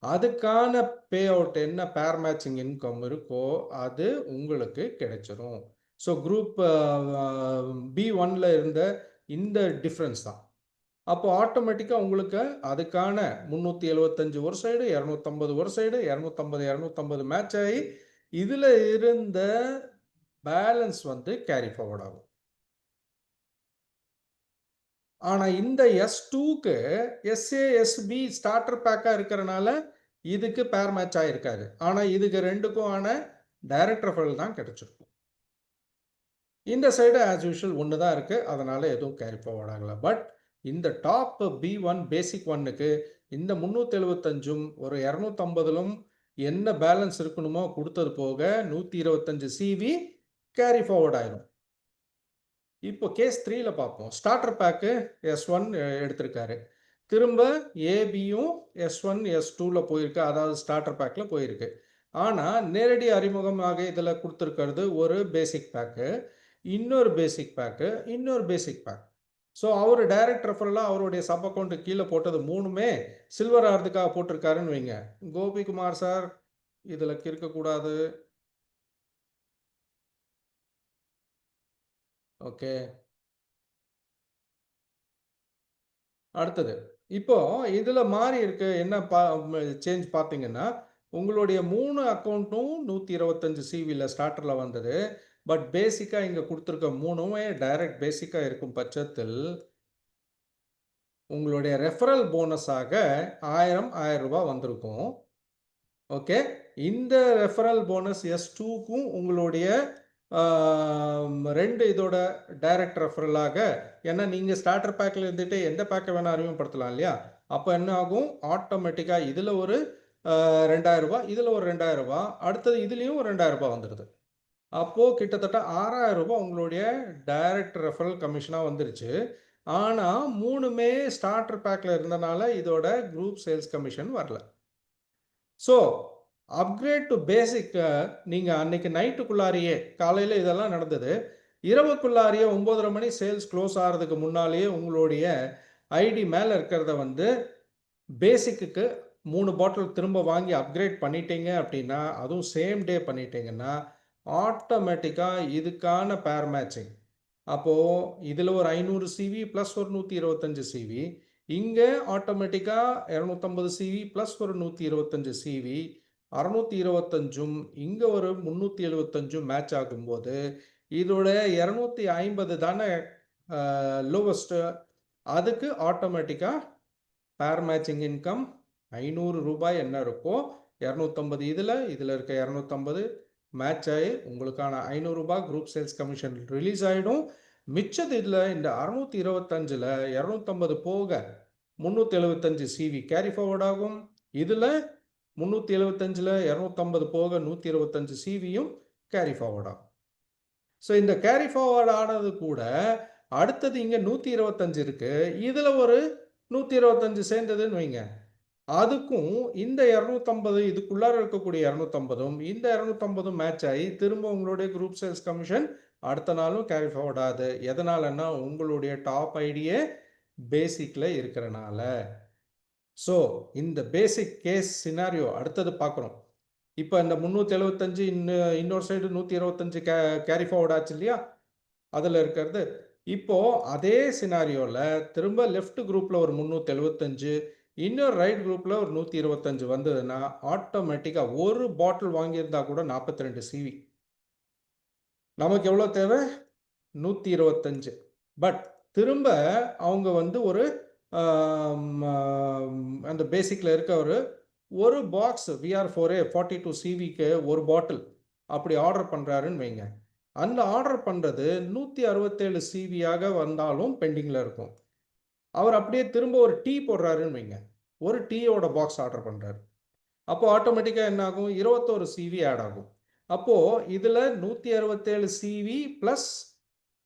அதுக்கான பே அவுட் என்ன பேர் மேட்சிங் இன்கம் இருக்கோ அது உங்களுக்கு கிடைச்சிடும். ஸோ குரூப் B1ல இருந்த இந்த டிஃப்ரென்ஸ் தான். அப்போ ஆட்டோமேட்டிக்காக உங்களுக்கு அதுக்கான 375 ஒரு சைடு 250 ஒரு சைடு 250 250 மேட்ச் ஆகி இதில் இருந்த பேலன்ஸ் வந்து கேரி ஃபார்வர்ட் ஆகும். ஆனால் இந்த S2க்கு SASB ஸ்டார்டர் பேக்காக இருக்கிறனால இதுக்கு பேர் மேட்ச் ஆகிருக்காரு. ஆனால் இதுக்கு ரெண்டுக்கும் ஆன டைரக்ட் ரெஃபரல் தான் கிடைச்சிருக்கும். இந்த சைடு ஆஸ் யூஷுவல் ஒன்று தான் இருக்குது, அதனால் எதுவும் கேரி ஃபார்வர்ட் ஆகலை. பட் இந்த டாப் B1 பேசிக் 1க்கு இந்த 375ம் ஒரு 250லும் என்ன பேலன்ஸ் இருக்கணுமோ கொடுத்தது போக 125 சிவி கேரி ஃபார்வர்ட் ஆயிடும். இப்போ கேஸ் 3ல பார்ப்போம். ஸ்டார்டர் பேக்கு S1 எடுத்திருக்காரு. திரும்ப ஏபியும் S1 S2ல போயிருக்கு, அதாவது ஸ்டார்டர் பேக்கில் போயிருக்கு. ஆனால் நேரடி அறிமுகமாக இதில் கொடுத்துருக்கிறது ஒரு பேசிக் பேக்கு, இன்னொரு பேசிக் பேக்கு, இன்னொரு பேசிக் பேக். ஸோ அவர் டைரக்ட் ரெஃபரலாக அவருடைய சப் அக்கௌண்ட்டு கீழே போட்டது 3மே சில்வர் ஆகிறதுக்காக போட்டிருக்காருன்னு வைங்க. கோபிகுமார் சார் இதில் இருக்கக்கூடாது. ஓகே. அடுத்தது இப்போ இதில் மாறி இருக்கு என்ன சேஞ்ச் பார்த்தீங்கன்னா உங்களுடைய 3 அக்கௌண்ட்டும் 125 சிவியில் ஸ்டார்டரில் வந்தது. பட் பேசிக்காக இங்கே கொடுத்துருக்க 3மே டைரக்ட் பேசிக்காக இருக்கும் பட்சத்தில் உங்களுடைய ரெஃபரல் போனஸாக 1000 ரூபாய் வந்திருக்கும். ஓகே. இந்த ரெஃபரல் போனஸ் S2க்கும் உங்களுடைய 2 இதோட டைரக்ட் ரெஃபரலாக, ஏன்னா நீங்கள் ஸ்டார்டர் பேக்கில் இருந்துட்டு எந்த பேக்கை வேணால் அறிமுகப்படுத்தலாம் இல்லையா? அப்போ என்ன ஆகும்? ஆட்டோமேட்டிக்காக இதில் ஒரு 2000 ரூபாய், இதில் ஒரு 2000 ரூபாய், அடுத்தது இதுலேயும் ஒரு 2000 ரூபாய் வந்துடுது. அப்போ கிட்டத்தட்ட 6,000 ரூபாய் உங்களுடைய டைரக்ட் ரெஃபரல் கமிஷனா வந்துருச்சு. ஆனா 3மே ஸ்டார்டர் பேக்ல இருந்தனால இதோட குரூப் சேல்ஸ் கமிஷன் வரல. ஸோ அப்கிரேட் டு பேசிக் நீங்க அன்னைக்கு நைட்டுக்குள்ளாரியே காலையில இதெல்லாம் நடந்தது. இரவுக்குள்ளாரியே 9:30 மணி சேல்ஸ் க்ளோஸ் ஆகிறதுக்கு முன்னாலேயே உங்களுடைய ஐடி மேல இருக்கிறத வந்து பேசிக்கு 3 பாட்டில் திரும்ப வாங்கி அப்கிரேட் பண்ணிட்டீங்க அப்படின்னா, அதுவும் சேம் டே பண்ணிட்டீங்கன்னா, ஆட்டோமேட்டிக்கா இதுக்கான பேர் மேட்சிங். அப்போ இதுல ஒரு 500 சிவி பிளஸ் ஒரு 125 சிவி. இங்க ஆட்டோமேட்டிக்கா 250 சிவி பிளஸ் ஒரு 125 சிவி. 625ம் இங்க ஒரு 375ம் மேட்ச் ஆகும்போது, இதோட 250 தானே லோவஸ்ட். அதுக்கு ஆட்டோமேட்டிக்கா பேர் மேட்சிங் இன்கம் 500 ரூபாய் என்ன இருக்கோ 250 இதுல இருக்க 250 மேட்ச் ஆகி உங்களுக்கான 500 ரூபாய் குரூப் சேல்ஸ் கமிஷன் ரிலீஸ் ஆயிடும். மிச்சது இதுல இந்த 625ல 250 போக 375 சிவி கேரி ஃபார்வர்ட் ஆகும். இதுல 375ல 250 போக 125 சிவியும் கேரி ஃபார்வர்ட் ஆகும். ஸோ இந்த கேரி ஃபார்வர்ட் ஆனது கூட அடுத்தது இங்க 125 இருக்கு. இதுல ஒரு 125 சேர்ந்ததுன்னு வைங்க. அதுக்கும் இந்த 250 இதுக்குள்ளார இருக்கக்கூடிய 250ம் இந்த 250ம் மேட்ச் ஆகி திரும்ப உங்களுடைய குரூப் சேல்ஸ் கமிஷன் அடுத்த நாளும் கேரி ஃபார்வர்ட் ஆகுது. எதனாலன்னா உங்களுடைய டாப் ஐடியே பேசிக்ல இருக்கிறனால. ஸோ இந்த பேசிக் கேஸ் சினாரியோ அடுத்தது பார்க்குறோம். இப்போ இந்த 375 இன்னொரு சைடு 125 கேரி ஃபார்வர்ட் ஆச்சு இல்லையா? அதில் இருக்கிறது. இப்போ அதே சினாரியோவில் திரும்ப லெஃப்ட் குரூப்பில் ஒரு 375 இன்னொரு ரைட் குரூப்பில் ஒரு 125 வந்ததுன்னா ஆட்டோமேட்டிக்காக ஒரு பாட்டில் வாங்கியிருந்தா கூட 42 சிவி. நமக்கு எவ்வளோ தேவை? 125. பட் திரும்ப அவங்க வந்து ஒரு அந்த பேசிக்கில் இருக்க ஒரு பாக்ஸ் VR4A 42 சிவிக்கு ஒரு பாட்டில் அப்படி ஆர்டர் பண்ணுறாருன்னு வைங்க. அந்த ஆர்டர் பண்ணுறது 167 சிவியாக வந்தாலும் பெண்டிங்கில் இருக்கும். அவர் அப்படியே திரும்ப ஒரு டீ போடுறாருன்னு வைங்க. ஒரு டீயோட பாக்ஸ் ஆர்டர் பண்ணுறாரு. அப்போ ஆட்டோமேட்டிக்காக என்ன ஆகும்? 21 சிவி ஆட் ஆகும். அப்போது இதில் 167 சிவி ப்ளஸ்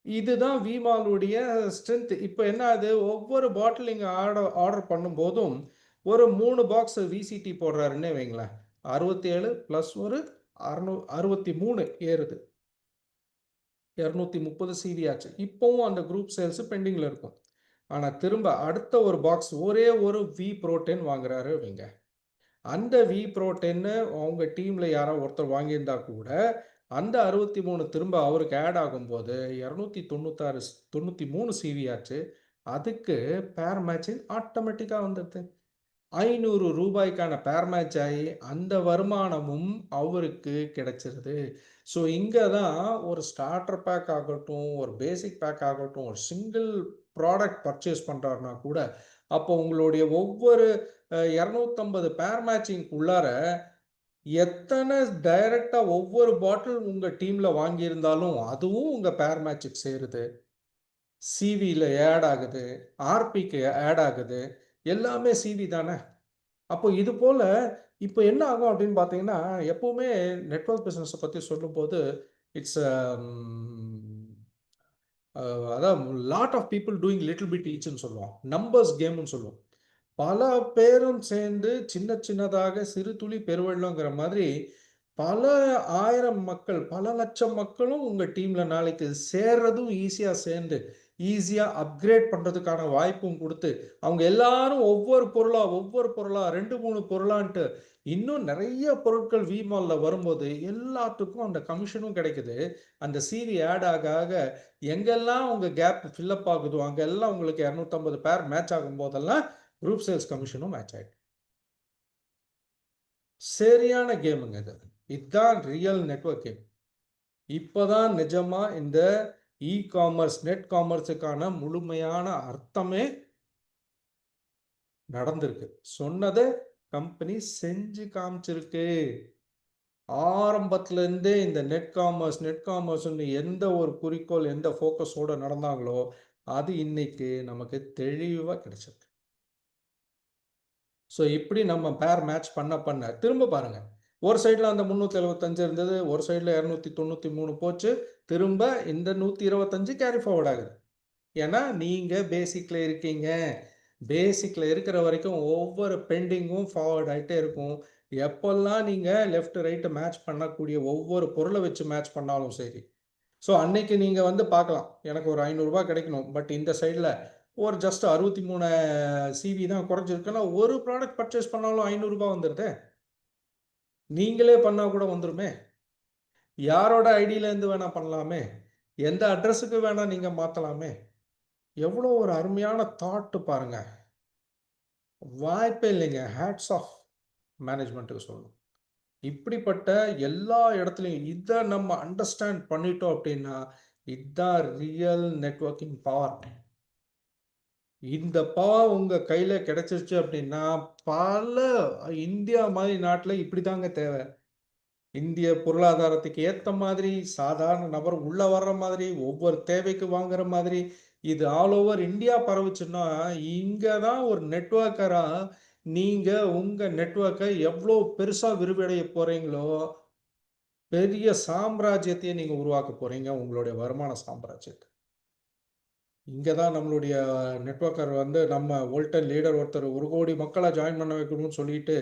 இதுதான் விமாலுடைய ஸ்ட்ரென்த். இப்போ என்ன ஆகுது? ஒவ்வொரு பாட்டில் நீங்கள் ஆர்டர் பண்ணும்போதும் ஒரு 3 பாக்ஸ் விசிடி போடுறாருன்னே வைங்களேன். 67 ப்ளஸ் ஒரு 63 ஏறுது. 230 சிவி ஆச்சு. இப்போவும் அந்த குரூப் சேல்ஸ் பெண்டிங்கில் இருக்கும். ஆனால் திரும்ப அடுத்த ஒரு பாக்ஸ் ஒரே ஒரு வி புரோட்டீன் வாங்குறாரு வைங்க. அந்த வி புரோட்டீன்னு அவங்க டீமில் யாரோ ஒருத்தர் வாங்கியிருந்தா கூட அந்த 63 திரும்ப அவருக்கு ஆட் ஆகும்போது 293 சிவி ஆச்சு. அதுக்கு பேர் மேட்சிங் ஆட்டோமேட்டிக்காக வந்துடுது. 500 ரூபாய்க்கான பேர் மேட்ச் ஆகி அந்த வருமானமும் அவருக்கு கிடைச்சிருது. ஸோ இங்கே தான் ஒரு ஸ்டார்டர் பேக் ஆகட்டும், ஒரு பேசிக் பேக் ஆகட்டும், ஒரு சிங்கிள் ப்ராடக்ட் பர்ச்சேஸ் பண்ணுறாருனா கூட அப்போ உங்களுடைய ஒவ்வொரு 250 பேர் மேட்சிங் உள்ளார எத்தனை டைரக்டா ஒவ்வொரு பாட்டில் உங்க டீம்ல வாங்கியிருந்தாலும் அதுவும் உங்க பேர் மேட்சுக்கு சேருது. சிவியில் ஆட் ஆகுது, ஆர்பிக்கு ஆட் ஆகுது, எல்லாமே சிவி தானே. அப்போ இது போல இப்போ என்ன ஆகும் அப்படின்னு பார்த்தீங்கன்னா, எப்பவுமே நெட்வொர்க் பிஸ்னஸை பற்றி சொல்லும்போது இட்ஸ் அதான் lot of people doing little bit ஈச்னு சொல்லுவோம். நம்பர்ஸ் கேம்னு சொல்லுவோம். பல பேரும் சேர்ந்து சின்ன சின்னதாக சிறு துளி பெருவெள்ளங்கிற மாதிரி பல ஆயிரம் மக்கள், பல லட்சம் மக்களும் உங்க டீம்ல நாளைக்கு சேர்றதும் ஈஸியா சேர்ந்து ஈஸியா அப்கிரேட் பண்றதுக்கான வாய்ப்பும் கொடுத்து அவங்க எல்லாரும் ஒவ்வொரு பொருளா 2 3 பொருளான்ட்டு இன்னும் நிறைய பொருட்கள் விமால்ல வரும்போது எல்லாத்துக்கும் அந்த கமிஷனும் கிடைக்குது. அந்த சிவி ஆட் ஆக ஆக எங்கெல்லாம் உங்க கேப் ஃபில்லப் ஆகுதோ அங்கெல்லாம் உங்களுக்கு 250 பேர் மேட்ச் ஆகும் போதெல்லாம் குரூப் சேல்ஸ் கமிஷனும் மேட்ச் ஆயிடும். சரியான கேமுங்க இது. இதுதான் ரியல் நெட்வொர்க் கேம். இப்போதான் நிஜமா இந்த இ காமர்ஸ் நெட் காமர்ஸுக்கான முழுமையான அர்த்தமே நடந்திருக்கு. சொன்னதை கம்பெனி செஞ்சு காமிச்சிருக்கு. ஆரம்பத்துல இருந்தே இந்த நெட் காமர்ஸ் எந்த ஒரு குறிக்கோள் எந்த ஃபோக்கஸோட நடந்தாங்களோ அது இன்னைக்கு நமக்கு தெளிவா கிடைச்சிருக்கு. ஸோ இப்படி நம்ம பேர் மேட்ச் பண்ண திரும்ப பாருங்க. ஒரு சைடில் அந்த 375 இருந்தது, ஒரு சைடில் 293 போச்சு, திரும்ப இந்த 125 கேரி ஃபார்வர்ட் ஆகுது. ஏன்னா நீங்கள் பேசிக்கில் இருக்கீங்க. பேசிக்கில் இருக்கிற வரைக்கும் ஒவ்வொரு பெண்டிங்கும் ஃபார்வர்ட் ஆகிட்டே இருக்கும். எப்பெல்லாம் நீங்கள் லெஃப்ட் ரைட்டு மேட்ச் பண்ணக்கூடிய ஒவ்வொரு பொருளை வச்சு மேட்ச் பண்ணாலும் சரி. ஸோ அன்னைக்கு நீங்கள் வந்து பார்க்கலாம், எனக்கு ஒரு 500 ரூபாய் கிடைக்கணும், பட் இந்த சைடில் ஒரு ஜஸ்ட் 63 சிவி தான் குறைஞ்சிருக்குன்னா ஒரு ப்ராடக்ட் பர்ச்சேஸ் பண்ணாலும் 500 ரூபாய் வந்துடுது. நீங்களே பண்ணால் கூட வந்துருமே. யாரோட ஐடியிலேருந்து வேணால் பண்ணலாமே, எந்த அட்ரஸுக்கு வேணால் நீங்கள் மாற்றலாமே. எவ்வளோ ஒரு அருமையான தாட்டு பாருங்க. வாய்ப்பே இல்லைங்க. ஹேட்ஸ் ஆஃப் மேனேஜ்மெண்ட்டுக்கு சொல்லணும். இப்படிப்பட்ட எல்லா இடத்துலையும் இதை நம்ம அண்டர்ஸ்டாண்ட் பண்ணிட்டோம் அப்படின்னா, இதுதான் ரியல் நெட்வொர்க்கிங் பவர். இந்த பவர் உங்க கையில கிடைச்சிருச்சு அப்படின்னா, பல இந்தியா மாதிரி நாட்டில் இப்படிதாங்க தேவை. இந்திய பொருளாதாரத்துக்கு ஏற்ற மாதிரி, சாதாரண நபர் உள்ள வர்ற மாதிரி, ஒவ்வொரு தேவைக்கு வாங்குற மாதிரி, இது ஆல் ஓவர் இந்தியா பரவுச்சுன்னா, இங்க தான் ஒரு நெட்வொர்க்கரா நீங்க உங்க நெட்வொர்க்கை எவ்வளோ பெருசா விரிவடைய போறீங்களோ, பெரிய சாம்ராஜ்யத்தையே நீங்க உருவாக்க போறீங்க, உங்களுடைய வருமான சாம்ராஜ்யத்தை. இங்கே தான் நம்மளுடைய நெட்வொர்க்கர் வந்து நம்ம வோல்டன் லீடர் ஒருத்தர் 1 கோடி மக்களை ஜாயின் பண்ண வைக்கணும்னு சொல்லிட்டு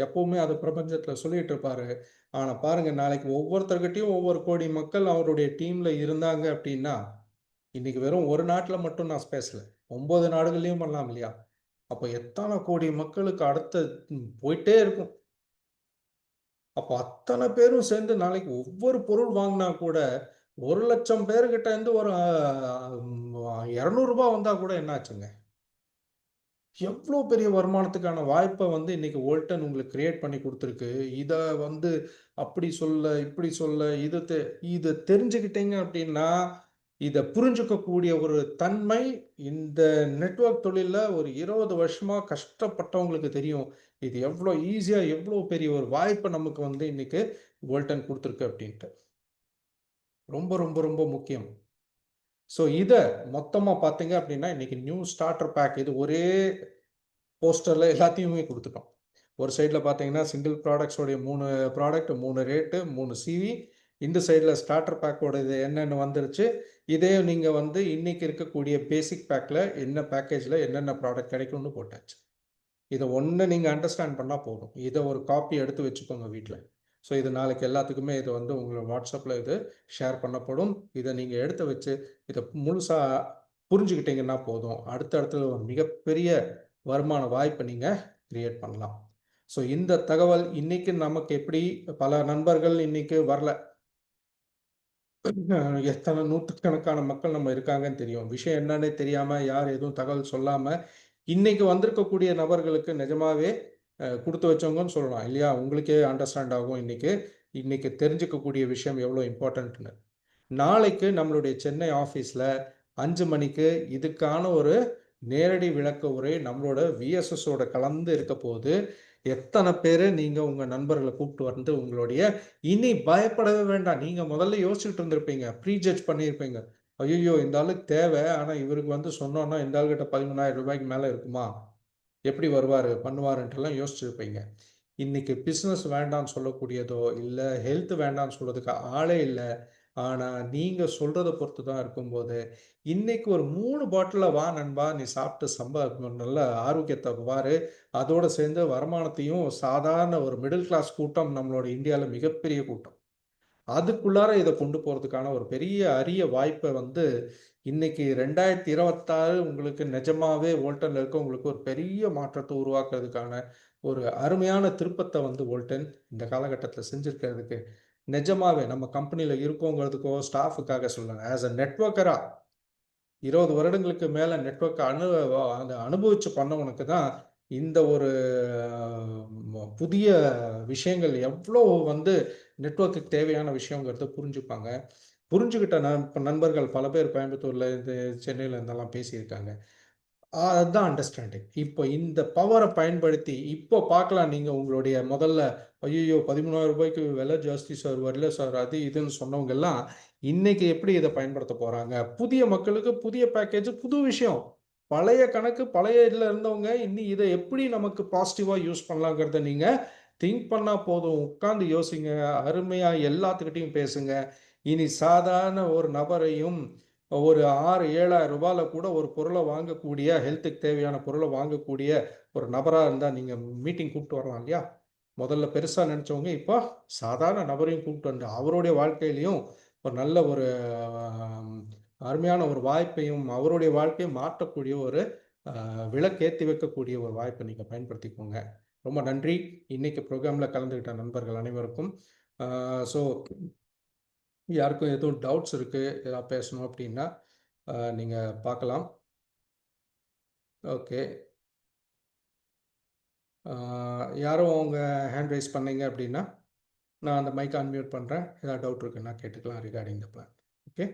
எப்பவுமே அது பிரபஞ்சத்தில் சொல்லிட்டு இருப்பாரு. ஆனால் பாருங்க, நாளைக்கு ஒவ்வொருத்தர்கிட்டையும் ஒவ்வொரு கோடி மக்கள் அவருடைய டீம்ல இருந்தாங்க அப்படின்னா, இன்னைக்கு வெறும் ஒரு நாட்டில் மட்டும் நான் பேசல, 9 நாடுகள்லையும் பண்ணலாம் இல்லையா? அப்போ எத்தனை கோடி மக்களுக்கு அடுத்த போயிட்டே இருக்கும். அப்போ அத்தனை பேரும் சேர்ந்து நாளைக்கு ஒவ்வொரு பொருள் வாங்கினா கூட 1,00,000 பேர்கிட்ட இருந்து ஒரு 200 ரூபாய் வந்தா கூட என்னாச்சுங்க? எவ்வளோ பெரிய வருமானத்துக்கான வாய்ப்பை வந்து இன்னைக்கு வோல்டன் உங்களுக்கு கிரியேட் பண்ணி கொடுத்துருக்கு. இதை வந்து அப்படி சொல்ல, இப்படி சொல்ல, இதை தெரிஞ்சுக்கிட்டீங்க அப்படின்னா, இதை புரிஞ்சுக்கக்கூடிய ஒரு தன்மை இந்த நெட்வொர்க் தொழிலில் ஒரு 20 வருஷமா கஷ்டப்பட்டவங்களுக்கு தெரியும். இது எவ்வளோ ஈஸியாக, எவ்வளோ பெரிய ஒரு வாய்ப்பை நமக்கு வந்து இன்னைக்கு வோல்டன் கொடுத்துருக்கு அப்படின்ட்டு. ரொம்ப ரொம்ப ரொம்ப முக்கியம். ஸோ இதை மொத்தமாக பார்த்தீங்க அப்படின்னா, இன்னைக்கு நியூ ஸ்டார்டர் பேக் இது ஒரே போஸ்டரில் எல்லாத்தையுமே கொடுத்துட்டோம். ஒரு சைடில் பார்த்தீங்கன்னா சிங்கிள் ப்ராடக்ட்ஸோடைய 3 ப்ராடக்ட், 3 ரேட்டு, 3 சிவி. இந்த சைடில் ஸ்டார்டர் பேக்கோட இது என்னென்னு வந்துருச்சு. இதே நீங்கள் வந்து இன்னைக்கு இருக்கக்கூடிய பேசிக் பேக்கில் என்ன பேக்கேஜில் என்னென்ன ப்ராடக்ட் கிடைக்கும்னு போட்டாச்சு. இதை ஒன்று நீங்கள் அண்டர்ஸ்டாண்ட் பண்ணால் போதும். இதை ஒரு காப்பி எடுத்து வச்சுக்கோங்க வீட்டில். ஸோ இது நாளைக்கு எல்லாத்துக்குமே இது வந்து உங்களோட வாட்ஸ்அப்பில் இது ஷேர் பண்ணப்படும். இதை நீங்கள் எடுத்து வச்சு இதை முழுசாக புரிஞ்சுக்கிட்டீங்கன்னா போதும். அடுத்தடுத்து ஒரு மிகப்பெரிய வருமான வாய்ப்பை நீங்கள் கிரியேட் பண்ணலாம். ஸோ இந்த தகவல் இன்னைக்கு நமக்கு எப்படி பல நண்பர்கள் இன்னைக்கு வரல, எத்தனை நூற்றுக்கணக்கான மக்கள் நம்ம இருக்காங்கன்னு தெரியும். விஷயம் என்னன்னே தெரியாமல் யார் எதுவும் தகவல் சொல்லாமல் இன்னைக்கு வந்திருக்கக்கூடிய நபர்களுக்கு நிஜமாவே கொடுத்து வச்சவங்கன்னு சொல்லலாம் இல்லையா? உங்களுக்கே அண்டர்ஸ்டாண்ட் ஆகும் இன்னைக்கு இன்னைக்கு தெரிஞ்சுக்கக்கூடிய விஷயம் எவ்வளோ இம்பார்ட்டன்ட்னு. நாளைக்கு நம்மளுடைய சென்னை ஆஃபீஸில் 5 மணிக்கு இதுக்கான ஒரு நேரடி விளக்க உரை நம்மளோட விஎஸ்எஸோட கலந்து இருக்க போது, எத்தனை பேர் நீங்கள் உங்கள் நண்பர்களை கூப்பிட்டு வந்து உங்களுடைய இனி பயப்படவே வேண்டாம். நீங்கள் முதல்ல யோசிச்சுட்டு இருந்திருப்பீங்க, ப்ரீஜட்ஜ் பண்ணியிருப்பீங்க. ஐயோ, இந்த ஆளுக்கு தேவை, ஆனால் இவருக்கு வந்து சொன்னோன்னா இந்த ஆளுகிட்ட 13,000 ரூபாய்க்கு மேலே இருக்குமா, எப்படி வருவார் பண்ணுவாருன்ட்டுலாம் யோசிச்சுருப்பீங்க. இன்னைக்கு பிஸ்னஸ் வேண்டான்னு சொல்லக்கூடியதோ இல்லை ஹெல்த் வேண்டான்னு சொல்கிறதுக்கு ஆளே இல்லை. ஆனால் நீங்கள் சொல்கிறத பொறுத்து தான் இருக்கும்போது இன்னைக்கு ஒரு 3 பாட்டிலில் வா நண்பா, நீ சாப்பிட்டு நல்ல ஆரோக்கியத்தை பாரு, அதோடு சேர்ந்து வருமானத்தையும். சாதாரண ஒரு மிடில் கிளாஸ் கூட்டம் நம்மளோட இந்தியாவில் மிகப்பெரிய கூட்டம், அதுக்குள்ளார இதை கொண்டு போகிறதுக்கான ஒரு பெரிய அரிய வாய்ப்பை வந்து இன்னைக்கு 2026 உங்களுக்கு நிஜமாவே வோல்டனில் இருக்க உங்களுக்கு ஒரு பெரிய மாற்றத்தை உருவாக்குறதுக்கான ஒரு அருமையான திருப்பத்தை வந்து வோல்டன் இந்த காலகட்டத்தில் செஞ்சுருக்கிறதுக்கு நிஜமாவே நம்ம கம்பெனியில் இருக்கோங்கிறதுக்கோ ஸ்டாஃபுக்காக சொல்லணும். ஆஸ் அ நெட்வொர்க்கராக 20 வருடங்களுக்கு மேலே நெட்வொர்க் அதை அனுபவித்து பண்ணவனுக்கு தான் இந்த ஒரு புதிய விஷயங்கள் எவ்வளோ வந்து நெட்வொர்க்குக்கு தேவையான விஷயங்கிறத புரிஞ்சுப்பாங்க. புரிஞ்சுக்கிட்ட நண்பர்கள் பல பேர் கோயம்புத்தூரில் இந்த சென்னையில் இருந்தெல்லாம் பேசியிருக்காங்க. அதுதான் அண்டர்ஸ்டாண்டிங். இப்போ இந்த பவரை பயன்படுத்தி இப்போ பார்க்கலாம். நீங்கள் உங்களுடைய முதல்ல ஐயோ 13,000 ரூபாய்க்கு விலை ஜாஸ்தி சார், வரல சார், அது இதுன்னு சொன்னவங்க எல்லாம் இன்னைக்கு எப்படி இதை பயன்படுத்த போகிறாங்க? புதிய மக்களுக்கு புதிய பேக்கேஜ், புது விஷயம். பழைய கணக்கு பழைய இதில் இருந்தவங்க இன்னி இதை எப்படி நமக்கு பாசிட்டிவாக யூஸ் பண்ணலாங்கிறத நீங்கள் திங்க் பண்ணா போதும். உட்கார்ந்து யோசிங்க. அருமையா எல்லாத்துக்கிட்டயும் பேசுங்க. இனி சாதாரண ஒரு நபரையும் ஒரு 6, 7,000 கூட ஒரு பொருள வாங்கக்கூடிய, ஹெல்த்துக்கு தேவையான பொருள வாங்கக்கூடிய ஒரு நபரா இருந்தா நீங்க மீட்டிங் கூப்பிட்டு வரலாம் இல்லையா? முதல்ல பெருசா நெனச்சவங்க, இப்போ சாதாரண நபரையும் கூப்பிட்டு வந்து, அவருடைய வாழ்க்கையிலயும் ஒரு நல்ல ஒரு அம் அருமையான ஒரு வாய்ப்பையும், அவருடைய வாழ்க்கைய மாற்றக்கூடிய ஒரு விளக்கேத்தி வைக்கக்கூடிய ஒரு வாய்ப்ப நீங்க பயன்படுத்திக்கோங்க. ரொம்ப நன்றி. இன்னைக்கு ப்ரோகிராம்ல கலந்துகிட்ட நண்பர்கள் அனைவருக்கும். ஆ ஸோ யாருக்கும் எதுவும் டவுட்ஸ் இருக்கு, ஏதாவது பேசணும் அப்படின்னா, நீங்க பார்க்கலாம். ஓகே. ஆ யாரும் உங்க ஹேண்ட் ரைஸ் பண்ணீங்க அப்படின்னா, நான் அந்த மைக்க அன்மியூட் பண்றேன். ஏதாவது டவுட் இருக்குன்னா கேட்டுக்கலாம் ரிகார்டிங் த பிளான். ஓகே.